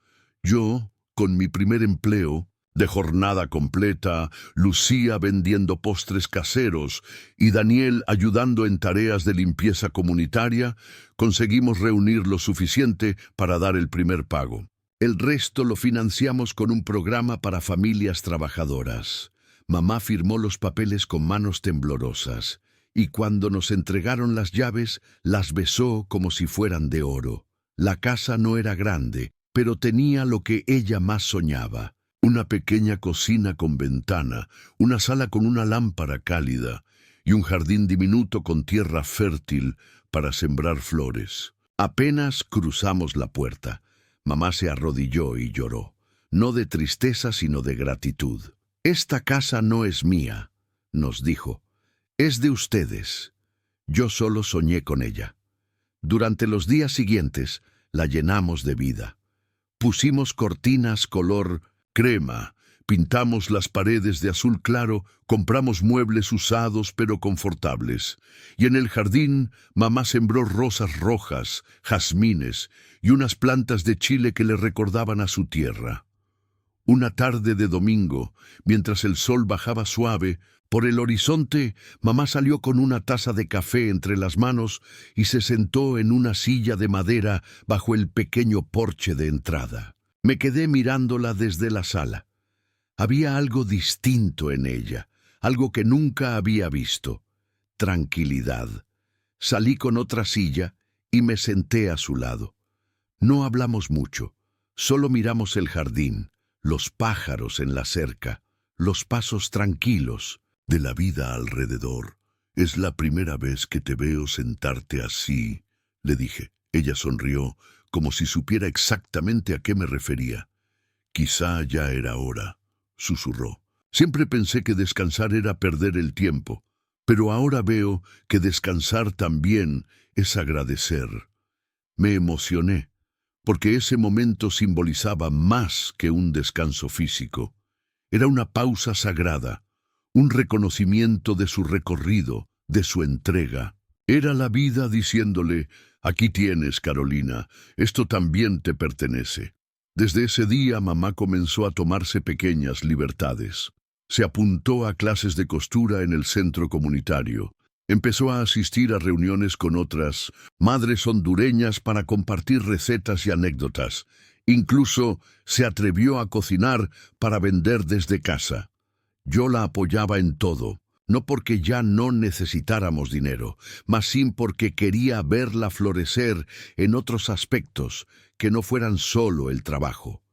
Yo, con mi primer empleo, de jornada completa, Lucía vendiendo postres caseros y Daniel ayudando en tareas de limpieza comunitaria, conseguimos reunir lo suficiente para dar el primer pago. El resto lo financiamos con un programa para familias trabajadoras. Mamá firmó los papeles con manos temblorosas, y cuando nos entregaron las llaves, las besó como si fueran de oro. La casa no era grande, pero tenía lo que ella más soñaba: una pequeña cocina con ventana, una sala con una lámpara cálida, y un jardín diminuto con tierra fértil para sembrar flores. Apenas cruzamos la puerta, Mamá se arrodilló y lloró, no de tristeza sino de gratitud. «Esta casa no es mía», nos dijo, «es de ustedes». Yo solo soñé con ella. Durante los días siguientes la llenamos de vida. Pusimos cortinas color crema, pintamos las paredes de azul claro, compramos muebles usados pero confortables. Y en el jardín, mamá sembró rosas rojas, jazmines y unas plantas de chile que le recordaban a su tierra. Una tarde de domingo, mientras el sol bajaba suave, por el horizonte, mamá salió con una taza de café entre las manos y se sentó en una silla de madera bajo el pequeño porche de entrada. Me quedé mirándola desde la sala. Había algo distinto en ella, algo que nunca había visto. Tranquilidad. Salí con otra silla y me senté a su lado. No hablamos mucho, solo miramos el jardín, los pájaros en la cerca, los pasos tranquilos de la vida alrededor. «Es la primera vez que te veo sentarte así», le dije. Ella sonrió, como si supiera exactamente a qué me refería. «Quizá ya era hora», susurró. «Siempre pensé que descansar era perder el tiempo, pero ahora veo que descansar también es agradecer». Me emocioné, porque ese momento simbolizaba más que un descanso físico. Era una pausa sagrada, un reconocimiento de su recorrido, de su entrega. Era la vida diciéndole: «Aquí tienes, Carolina, esto también te pertenece». Desde ese día mamá comenzó a tomarse pequeñas libertades. Se apuntó a clases de costura en el centro comunitario. Empezó a asistir a reuniones con otras madres hondureñas para compartir recetas y anécdotas. Incluso se atrevió a cocinar para vender desde casa. Yo la apoyaba en todo, no porque ya no necesitáramos dinero, mas sí porque quería verla florecer en otros aspectos que no fueran solo el trabajo.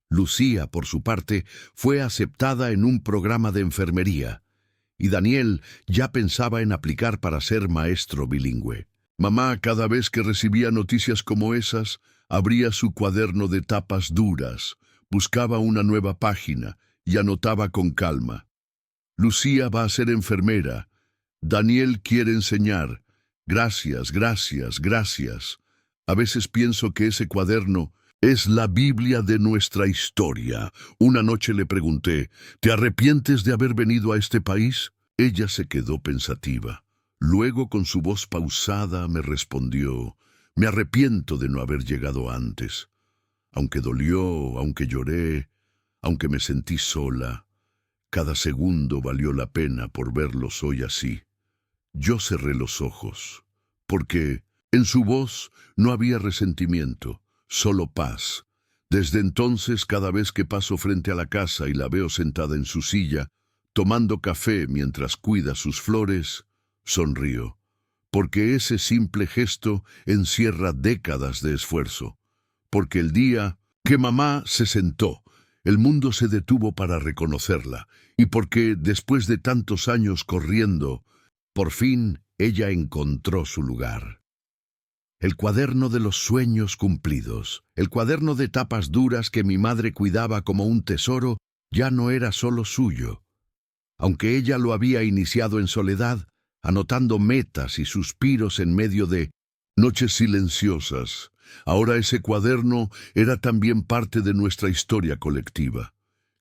Lucía, por su parte, fue aceptada en un programa de enfermería, y Daniel ya pensaba en aplicar para ser maestro bilingüe. Mamá, cada vez que recibía noticias como esas, abría su cuaderno de tapas duras, buscaba una nueva página y anotaba con calma: «Lucía va a ser enfermera. Daniel quiere enseñar. Gracias, gracias, gracias». A veces pienso que ese cuaderno es la Biblia de nuestra historia. Una noche le pregunté: «¿Te arrepientes de haber venido a este país?». Ella se quedó pensativa. Luego, con su voz pausada, me respondió: «Me arrepiento de no haber llegado antes. Aunque dolió, aunque lloré, aunque me sentí sola, cada segundo valió la pena por verlos hoy así». Yo cerré los ojos, porque en su voz no había resentimiento, solo paz. Desde entonces, cada vez que paso frente a la casa y la veo sentada en su silla, tomando café mientras cuida sus flores, sonrío, porque ese simple gesto encierra décadas de esfuerzo. Porque el día que mamá se sentó, el mundo se detuvo para reconocerla, y porque después de tantos años corriendo, por fin ella encontró su lugar. El cuaderno de los sueños cumplidos, el cuaderno de tapas duras que mi madre cuidaba como un tesoro, ya no era solo suyo. Aunque ella lo había iniciado en soledad, anotando metas y suspiros en medio de noches silenciosas, ahora ese cuaderno era también parte de nuestra historia colectiva.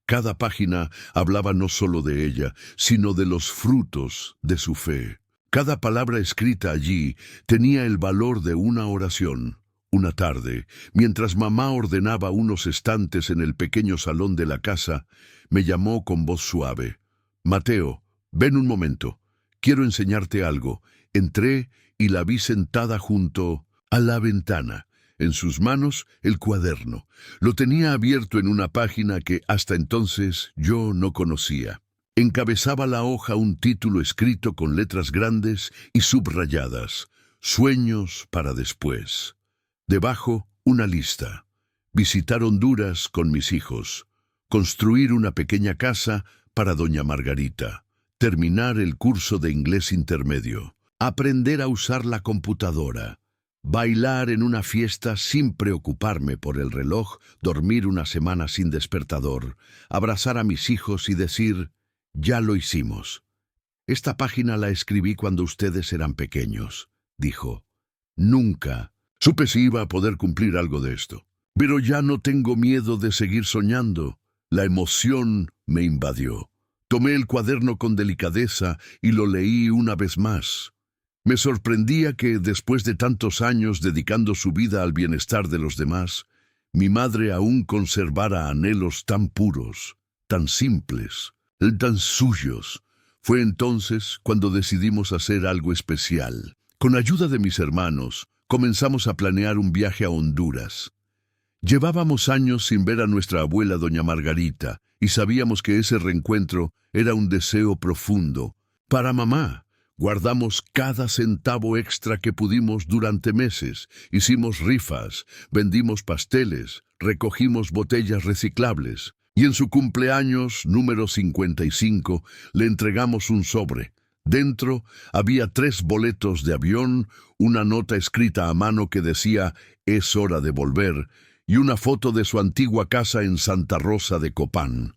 Cada página hablaba no solo de ella, sino de los frutos de su fe. Cada palabra escrita allí tenía el valor de una oración. Una tarde, mientras mamá ordenaba unos estantes en el pequeño salón de la casa, me llamó con voz suave: «Mateo, ven un momento. Quiero enseñarte algo». Entré y la vi sentada junto a la ventana. En sus manos, el cuaderno. Lo tenía abierto en una página que hasta entonces yo no conocía. Encabezaba la hoja un título escrito con letras grandes y subrayadas: «Sueños para después». Debajo, una lista: visitar Honduras con mis hijos, construir una pequeña casa para doña Margarita, terminar el curso de inglés intermedio, aprender a usar la computadora, Bailar en una fiesta sin preocuparme por el reloj, dormir una semana sin despertador, abrazar a mis hijos y decir, ya lo hicimos. Esta página la escribí cuando ustedes eran pequeños, dijo. Nunca supe si iba a poder cumplir algo de esto. Pero ya no tengo miedo de seguir soñando. La emoción me invadió. Tomé el cuaderno con delicadeza y lo leí una vez más. Me sorprendía que, después de tantos años dedicando su vida al bienestar de los demás, mi madre aún conservara anhelos tan puros, tan simples, tan suyos. Fue entonces cuando decidimos hacer algo especial. Con ayuda de mis hermanos, comenzamos a planear un viaje a Honduras. Llevábamos años sin ver a nuestra abuela doña Margarita y sabíamos que ese reencuentro era un deseo profundo. Para mamá, guardamos cada centavo extra que pudimos durante meses. Hicimos rifas, vendimos pasteles, recogimos botellas reciclables. Y en su cumpleaños número 55 le entregamos un sobre. Dentro había 3 boletos de avión, una nota escrita a mano que decía «Es hora de volver» y una foto de su antigua casa en Santa Rosa de Copán.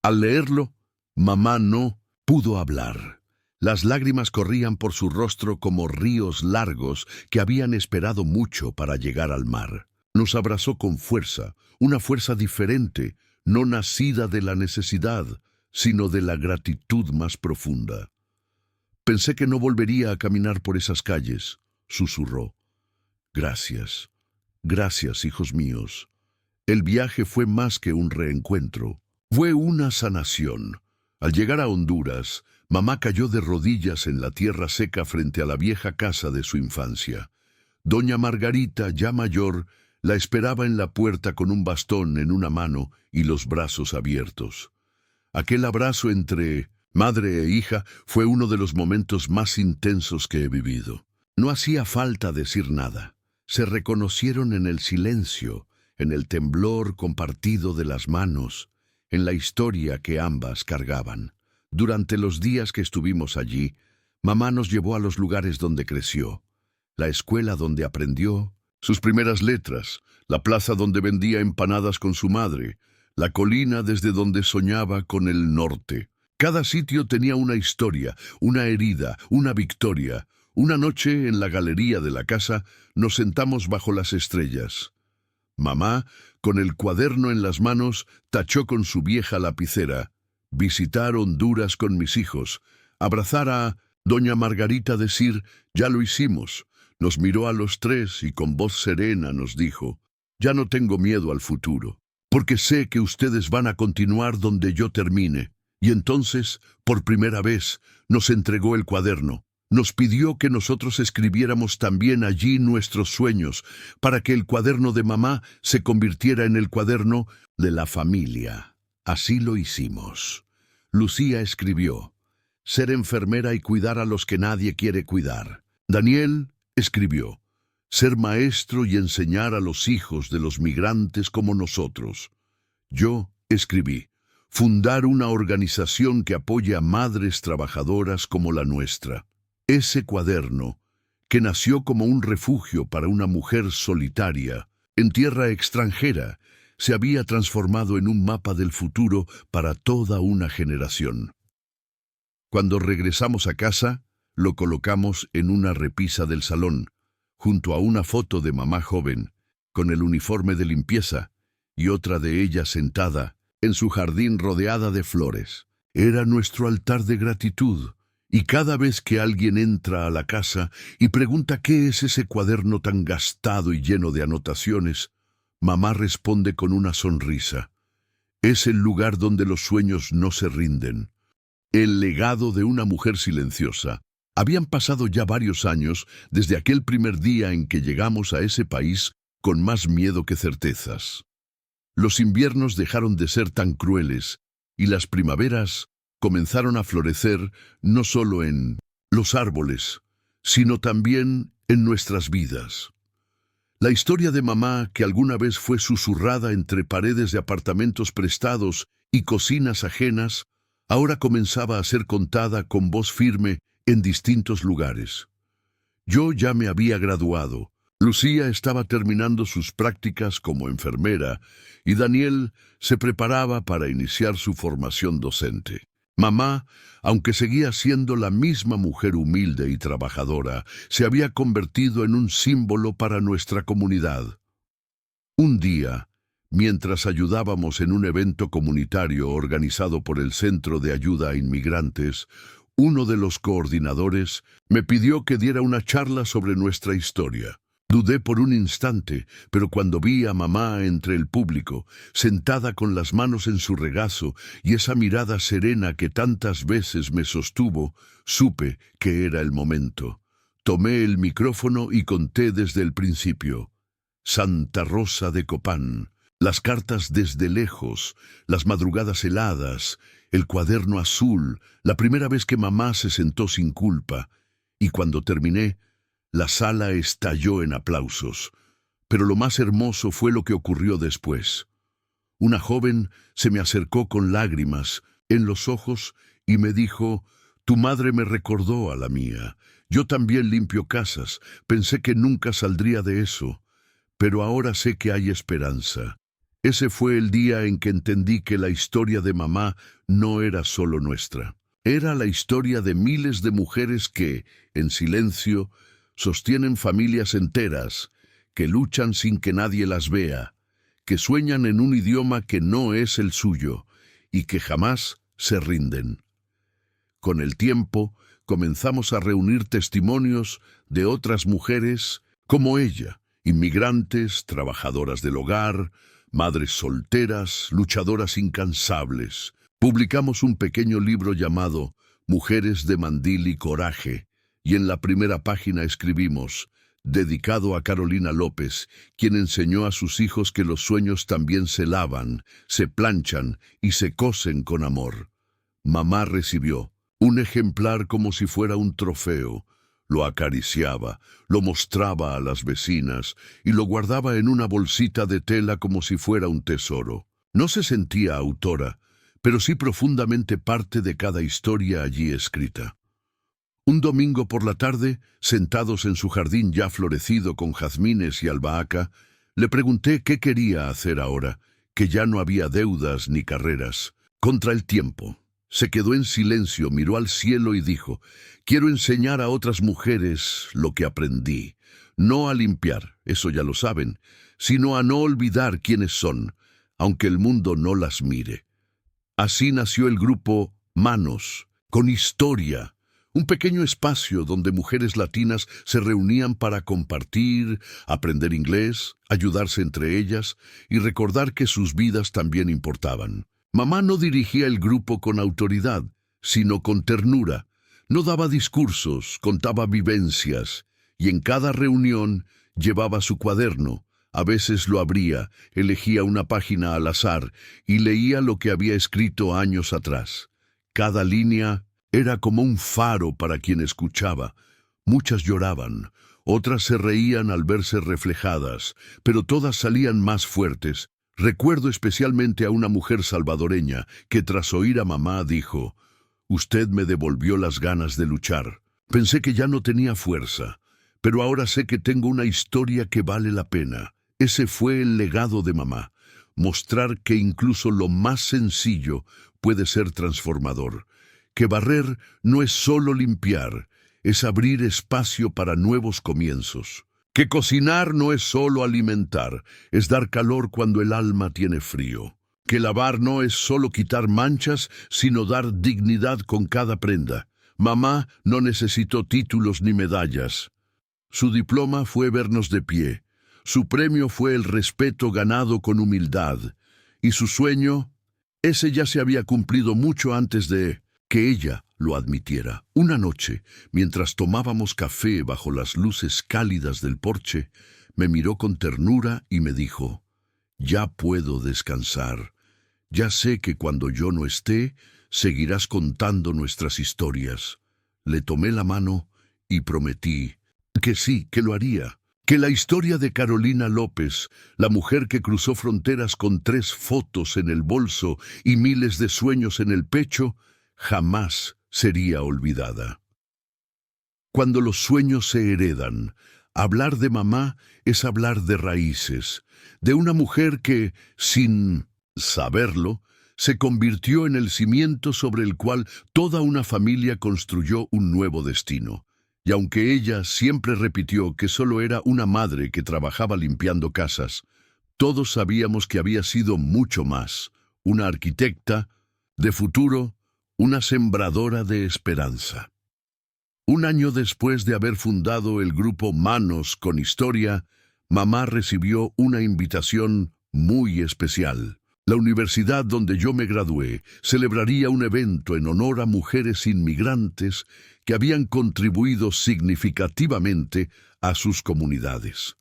Al leerlo, mamá no pudo hablar. Las lágrimas corrían por su rostro como ríos largos que habían esperado mucho para llegar al mar. Nos abrazó con fuerza, una fuerza diferente, no nacida de la necesidad, sino de la gratitud más profunda. Pensé que no volvería a caminar por esas calles, susurró. Gracias, gracias, hijos míos. El viaje fue más que un reencuentro, fue una sanación. Al llegar a Honduras, mamá cayó de rodillas en la tierra seca frente a la vieja casa de su infancia. Doña Margarita, ya mayor, la esperaba en la puerta con un bastón en una mano y los brazos abiertos. Aquel abrazo entre madre e hija fue uno de los momentos más intensos que he vivido. No hacía falta decir nada. Se reconocieron en el silencio, en el temblor compartido de las manos, en la historia que ambas cargaban. Durante los días que estuvimos allí, mamá nos llevó a los lugares donde creció, la escuela donde aprendió sus primeras letras, la plaza donde vendía empanadas con su madre, la colina desde donde soñaba con el norte. Cada sitio tenía una historia, una herida, una victoria. Una noche, en la galería de la casa, nos sentamos bajo las estrellas. Mamá, con el cuaderno en las manos, tachó con su vieja lapicera: visitar Honduras con mis hijos, abrazar a doña Margarita, decir, ya lo hicimos. Nos miró a los 3 y con voz serena nos dijo, ya no tengo miedo al futuro, porque sé que ustedes van a continuar donde yo termine. Y entonces, por primera vez, nos entregó el cuaderno. Nos pidió que nosotros escribiéramos también allí nuestros sueños, para que el cuaderno de mamá se convirtiera en el cuaderno de la familia. Así lo hicimos. Lucía escribió, ser enfermera y cuidar a los que nadie quiere cuidar. Daniel escribió, ser maestro y enseñar a los hijos de los migrantes como nosotros. Yo escribí, fundar una organización que apoye a madres trabajadoras como la nuestra. Ese cuaderno, que nació como un refugio para una mujer solitaria, en tierra extranjera, se había transformado en un mapa del futuro para toda una generación. Cuando regresamos a casa, lo colocamos en una repisa del salón, junto a una foto de mamá joven, con el uniforme de limpieza, y otra de ella sentada en su jardín rodeada de flores. Era nuestro altar de gratitud. Y cada vez que alguien entra a la casa y pregunta qué es ese cuaderno tan gastado y lleno de anotaciones, mamá responde con una sonrisa. Es el lugar donde los sueños no se rinden. El legado de una mujer silenciosa. Habían pasado ya varios años desde aquel primer día en que llegamos a ese país con más miedo que certezas. Los inviernos dejaron de ser tan crueles y las primaveras comenzaron a florecer no solo en los árboles, sino también en nuestras vidas. La historia de mamá, que alguna vez fue susurrada entre paredes de apartamentos prestados y cocinas ajenas, ahora comenzaba a ser contada con voz firme en distintos lugares. Yo ya me había graduado, Lucía estaba terminando sus prácticas como enfermera y Daniel se preparaba para iniciar su formación docente. Mamá, aunque seguía siendo la misma mujer humilde y trabajadora, se había convertido en un símbolo para nuestra comunidad. Un día, mientras ayudábamos en un evento comunitario organizado por el Centro de Ayuda a Inmigrantes, uno de los coordinadores me pidió que diera una charla sobre nuestra historia. Dudé por un instante, pero cuando vi a mamá entre el público, sentada con las manos en su regazo y esa mirada serena que tantas veces me sostuvo, supe que era el momento. Tomé el micrófono y conté desde el principio. Santa Rosa de Copán, las cartas desde lejos, las madrugadas heladas, el cuaderno azul, la primera vez que mamá se sentó sin culpa, y cuando terminé, la sala estalló en aplausos. Pero lo más hermoso fue lo que ocurrió después. Una joven se me acercó con lágrimas en los ojos y me dijo: «Tu madre me recordó a la mía. Yo también limpio casas. Pensé que nunca saldría de eso. Pero ahora sé que hay esperanza». Ese fue el día en que entendí que la historia de mamá no era solo nuestra. Era la historia de miles de mujeres que, en silencio, sostienen familias enteras, que luchan sin que nadie las vea, que sueñan en un idioma que no es el suyo y que jamás se rinden. Con el tiempo, comenzamos a reunir testimonios de otras mujeres como ella, inmigrantes, trabajadoras del hogar, madres solteras, luchadoras incansables. Publicamos un pequeño libro llamado Mujeres de Mandil y Coraje, y en la primera página escribimos: dedicado a Carolina López, quien enseñó a sus hijos que los sueños también se lavan, se planchan y se cosen con amor. Mamá recibió un ejemplar como si fuera un trofeo. Lo acariciaba, lo mostraba a las vecinas y lo guardaba en una bolsita de tela como si fuera un tesoro. No se sentía autora, pero sí profundamente parte de cada historia allí escrita. Un domingo por la tarde, sentados en su jardín ya florecido con jazmines y albahaca, le pregunté qué quería hacer ahora, que ya no había deudas ni carreras. Contra el tiempo. Se quedó en silencio, miró al cielo y dijo: «Quiero enseñar a otras mujeres lo que aprendí. No a limpiar, eso ya lo saben, sino a no olvidar quiénes son, aunque el mundo no las mire». Así nació el grupo Manos, con historia. Un pequeño espacio donde mujeres latinas se reunían para compartir, aprender inglés, ayudarse entre ellas y recordar que sus vidas también importaban. Mamá no dirigía el grupo con autoridad, sino con ternura. No daba discursos, contaba vivencias, y en cada reunión llevaba su cuaderno. A veces lo abría, elegía una página al azar y leía lo que había escrito años atrás. Cada línea era como un faro para quien escuchaba. Muchas lloraban, otras se reían al verse reflejadas, pero todas salían más fuertes. Recuerdo especialmente a una mujer salvadoreña que tras oír a mamá dijo: «Usted me devolvió las ganas de luchar. Pensé que ya no tenía fuerza, pero ahora sé que tengo una historia que vale la pena». Ese fue el legado de mamá, mostrar que incluso lo más sencillo puede ser transformador. Que barrer no es solo limpiar, es abrir espacio para nuevos comienzos. Que cocinar no es solo alimentar, es dar calor cuando el alma tiene frío. Que lavar no es solo quitar manchas, sino dar dignidad con cada prenda. Mamá no necesitó títulos ni medallas. Su diploma fue vernos de pie. Su premio fue el respeto ganado con humildad. Y su sueño, ese ya se había cumplido mucho antes de que ella lo admitiera. Una noche, mientras tomábamos café bajo las luces cálidas del porche, me miró con ternura y me dijo: «Ya puedo descansar. Ya sé que cuando yo no esté, seguirás contando nuestras historias». Le tomé la mano y prometí que sí, que lo haría. Que la historia de Carolina López, la mujer que cruzó fronteras con 3 fotos en el bolso y miles de sueños en el pecho, jamás sería olvidada. Cuando los sueños se heredan, Hablar de mamá es hablar de raíces, de una mujer que, sin saberlo, se convirtió en el cimiento sobre el cual toda una familia construyó un nuevo destino. Y aunque ella siempre repitió que solo era una madre que trabajaba limpiando casas, todos sabíamos que había sido mucho más, una arquitecta de futuro, una sembradora de esperanza. Un año después de haber fundado el grupo Manos con Historia, mamá recibió una invitación muy especial. La universidad donde yo me gradué celebraría un evento en honor a mujeres inmigrantes que habían contribuido significativamente a sus comunidades.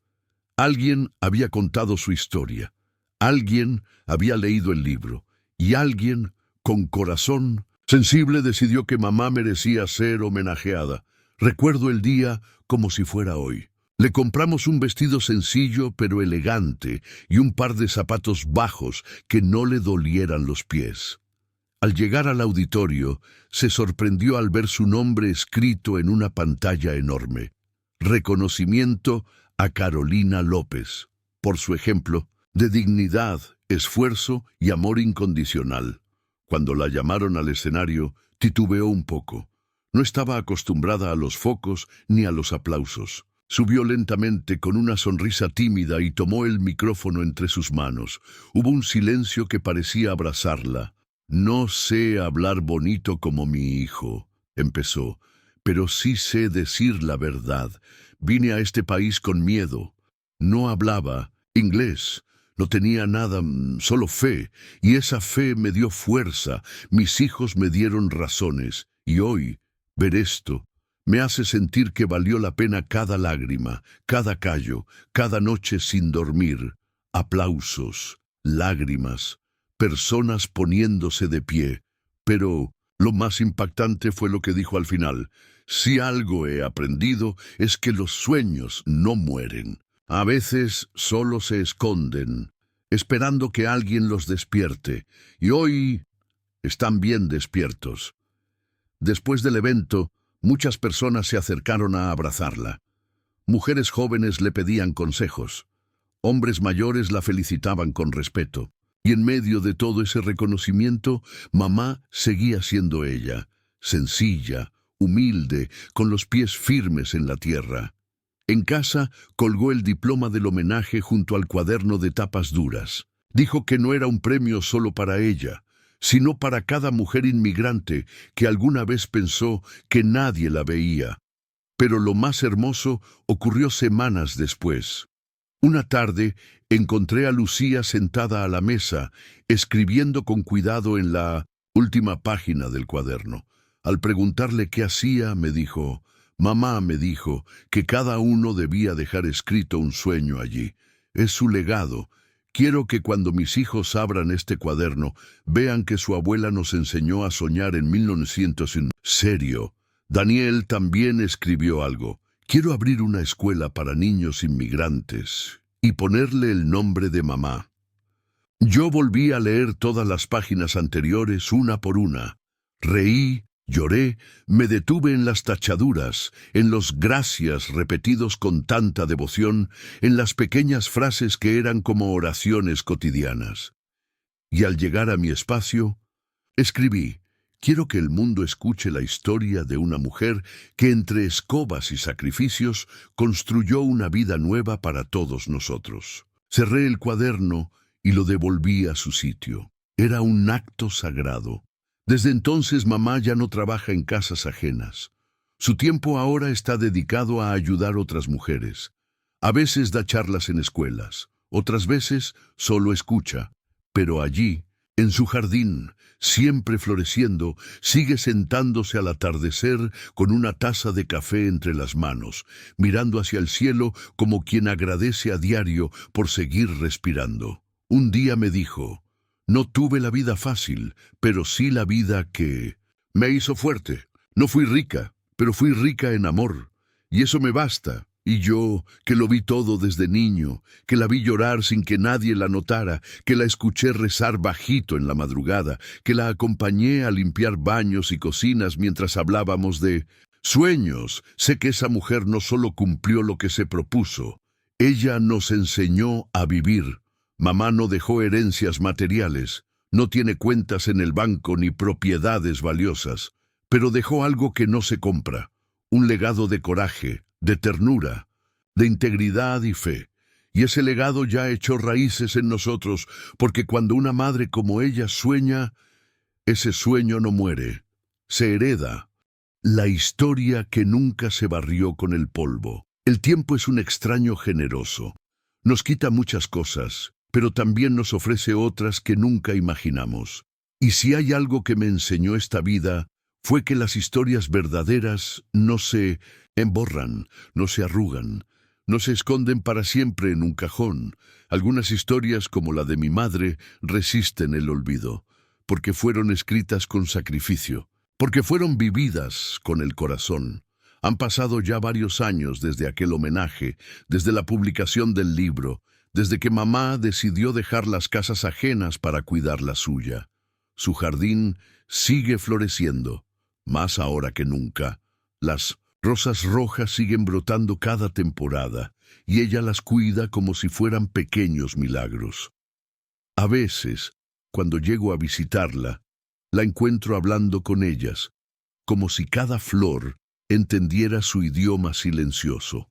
Alguien había contado su historia, alguien había leído el libro, y alguien, con corazón sensible, decidió que mamá merecía ser homenajeada. Recuerdo el día como si fuera hoy. Le compramos un vestido sencillo pero elegante y un par de zapatos bajos que no le dolieran los pies. Al llegar al auditorio, se sorprendió al ver su nombre escrito en una pantalla enorme. Reconocimiento a Carolina López, por su ejemplo de dignidad, esfuerzo y amor incondicional. Cuando la llamaron al escenario, titubeó un poco. No estaba acostumbrada a los focos ni a los aplausos. Subió lentamente con una sonrisa tímida y tomó el micrófono entre sus manos. Hubo un silencio que parecía abrazarla. «No sé hablar bonito como mi hijo», empezó, «pero sí sé decir la verdad. Vine a este país con miedo. No hablaba inglés. No tenía nada, solo fe, y esa fe me dio fuerza. Mis hijos me dieron razones, y hoy, ver esto, me hace sentir que valió la pena cada lágrima, cada callo, cada noche sin dormir. Aplausos, lágrimas, personas poniéndose de pie. Pero lo más impactante fue lo que dijo al final. Si algo he aprendido es que los sueños no mueren. A veces solo se esconden, esperando que alguien los despierte, y hoy están bien despiertos. Después del evento, muchas personas se acercaron a abrazarla. Mujeres jóvenes le pedían consejos. Hombres mayores la felicitaban con respeto. Y en medio de todo ese reconocimiento, mamá seguía siendo ella, sencilla, humilde, con los pies firmes en la tierra. En casa colgó el diploma del homenaje junto al cuaderno de tapas duras. Dijo que no era un premio solo para ella, sino para cada mujer inmigrante que alguna vez pensó que nadie la veía. Pero lo más hermoso ocurrió semanas después. Una tarde encontré a Lucía sentada a la mesa, escribiendo con cuidado en la última página del cuaderno. Al preguntarle qué hacía, me dijo: «Mamá me dijo que cada uno debía dejar escrito un sueño allí. Es su legado. Quiero que cuando mis hijos abran este cuaderno, vean que su abuela nos enseñó a soñar en 1900. Serio. Daniel también escribió algo. Quiero abrir una escuela para niños inmigrantes y ponerle el nombre de mamá». Yo volví a leer todas las páginas anteriores una por una. Reí, lloré, me detuve en las tachaduras, en los gracias repetidos con tanta devoción, en las pequeñas frases que eran como oraciones cotidianas. Y al llegar a mi espacio, escribí: «Quiero que el mundo escuche la historia de una mujer que entre escobas y sacrificios construyó una vida nueva para todos nosotros». Cerré el cuaderno y lo devolví a su sitio. Era un acto sagrado. Desde entonces mamá ya no trabaja en casas ajenas. Su tiempo ahora está dedicado a ayudar a otras mujeres. A veces da charlas en escuelas, otras veces solo escucha, pero allí, en su jardín, siempre floreciendo, sigue sentándose al atardecer con una taza de café entre las manos, mirando hacia el cielo como quien agradece a diario por seguir respirando. Un día me dijo: «No tuve la vida fácil, pero sí la vida que me hizo fuerte. No fui rica, pero fui rica en amor, y eso me basta». Y yo, que lo vi todo desde niño, que la vi llorar sin que nadie la notara, que la escuché rezar bajito en la madrugada, que la acompañé a limpiar baños y cocinas mientras hablábamos de Sueños. Sé que esa mujer no solo cumplió lo que se propuso, ella nos enseñó a vivir. Mamá no dejó herencias materiales, no tiene cuentas en el banco ni propiedades valiosas, pero dejó algo que no se compra, un legado de coraje, de ternura, de integridad y fe. Y ese legado ya echó raíces en nosotros, porque cuando una madre como ella sueña, ese sueño no muere, se hereda. La historia que nunca se barrió con el polvo. El tiempo es un extraño generoso. Nos quita muchas cosas, pero también nos ofrece otras que nunca imaginamos. Y si hay algo que me enseñó esta vida, fue que las historias verdaderas no se emborran, no se arrugan, no se esconden para siempre en un cajón. Algunas historias, como la de mi madre, resisten el olvido, porque fueron escritas con sacrificio, porque fueron vividas con el corazón. Han pasado ya varios años desde aquel homenaje, desde la publicación del libro, desde que mamá decidió dejar las casas ajenas para cuidar la suya. Su jardín sigue floreciendo, más ahora que nunca. Las rosas rojas siguen brotando cada temporada, y ella las cuida como si fueran pequeños milagros. A veces, cuando llego a visitarla, la encuentro hablando con ellas, como si cada flor entendiera su idioma silencioso.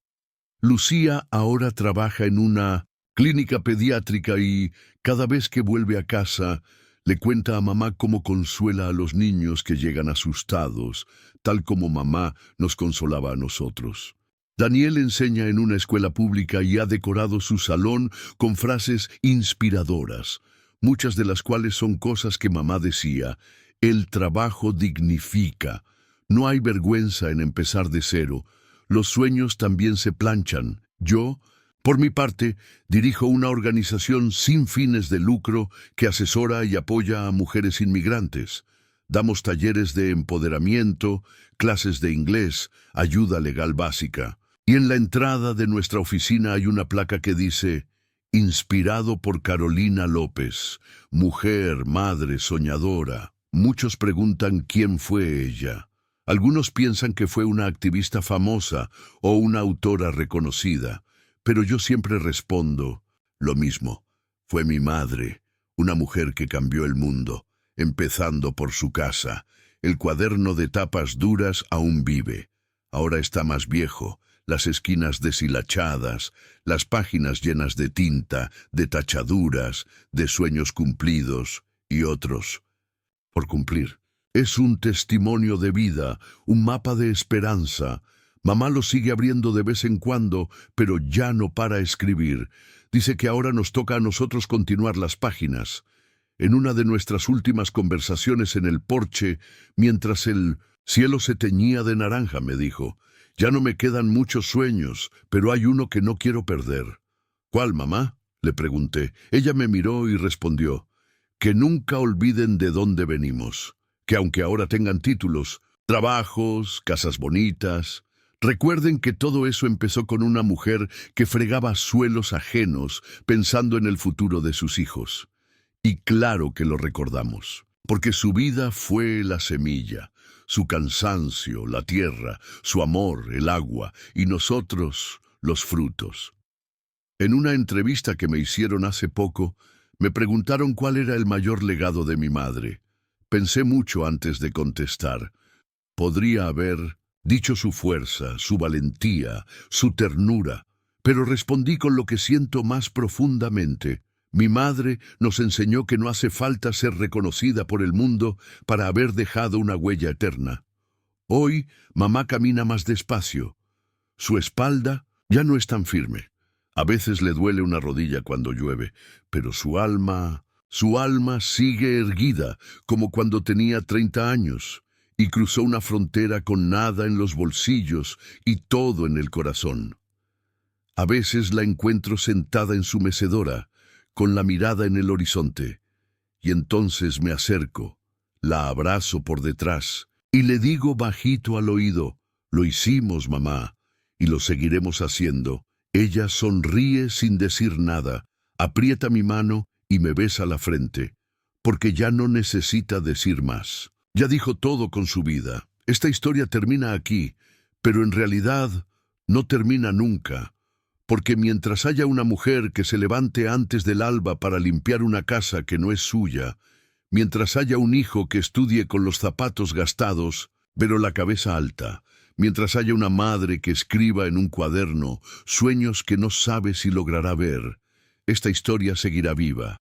Lucía ahora trabaja en una clínica pediátrica y, cada vez que vuelve a casa, le cuenta a mamá cómo consuela a los niños que llegan asustados, tal como mamá nos consolaba a nosotros. Daniel enseña en una escuela pública y ha decorado su salón con frases inspiradoras, muchas de las cuales son cosas que mamá decía. El trabajo dignifica. No hay vergüenza en empezar de cero. Los sueños también se planchan. Yo, por mi parte, dirijo una organización sin fines de lucro que asesora y apoya a mujeres inmigrantes. Damos talleres de empoderamiento, clases de inglés, ayuda legal básica. Y en la entrada de nuestra oficina hay una placa que dice: inspirado por Carolina López, mujer, madre, soñadora. Muchos preguntan quién fue ella. Algunos piensan que fue una activista famosa o una autora reconocida, pero yo siempre respondo lo mismo. Fue mi madre, una mujer que cambió el mundo, empezando por su casa. El cuaderno de tapas duras aún vive. Ahora está más viejo, las esquinas deshilachadas, las páginas llenas de tinta, de tachaduras, de sueños cumplidos y otros por cumplir. Es un testimonio de vida, un mapa de esperanza. Mamá lo sigue abriendo de vez en cuando, pero ya no para escribir. Dice que ahora nos toca a nosotros continuar las páginas. En una de nuestras últimas conversaciones en el porche, mientras el cielo se teñía de naranja, me dijo: ya no me quedan muchos sueños, pero hay uno que no quiero perder. ¿Cuál, mamá?, le pregunté. Ella me miró y respondió: que nunca olviden de dónde venimos, que aunque ahora tengan títulos, trabajos, casas bonitas, recuerden que todo eso empezó con una mujer que fregaba suelos ajenos pensando en el futuro de sus hijos. Y claro que lo recordamos, porque su vida fue la semilla, su cansancio, la tierra, su amor, el agua, y nosotros, los frutos. En una entrevista que me hicieron hace poco, me preguntaron cuál era el mayor legado de mi madre. Pensé mucho antes de contestar. Podría haber dicho su fuerza, su valentía, su ternura, pero respondí con lo que siento más profundamente. Mi madre nos enseñó que no hace falta ser reconocida por el mundo para haber dejado una huella eterna. Hoy, mamá camina más despacio. Su espalda ya no es tan firme. A veces le duele una rodilla cuando llueve, pero su alma sigue erguida, como cuando tenía 30 años, y cruzó una frontera con nada en los bolsillos y todo en el corazón. A veces la encuentro sentada en su mecedora, con la mirada en el horizonte, y entonces me acerco, la abrazo por detrás, y le digo bajito al oído: lo hicimos, mamá, y lo seguiremos haciendo. Ella sonríe sin decir nada, aprieta mi mano y me besa la frente, porque ya no necesita decir más. Ya dijo todo con su vida, Esta historia termina aquí, pero en realidad no termina nunca, porque mientras haya una mujer que se levante antes del alba para limpiar una casa que no es suya, mientras haya un hijo que estudie con los zapatos gastados, pero la cabeza alta, mientras haya una madre que escriba en un cuaderno sueños que no sabe si logrará ver, esta historia seguirá viva.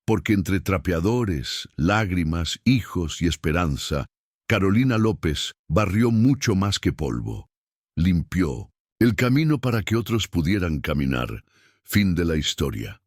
Porque entre trapeadores, lágrimas, hijos y esperanza, Carolina López barrió mucho más que polvo. Limpió el camino para que otros pudieran caminar. Fin de la historia.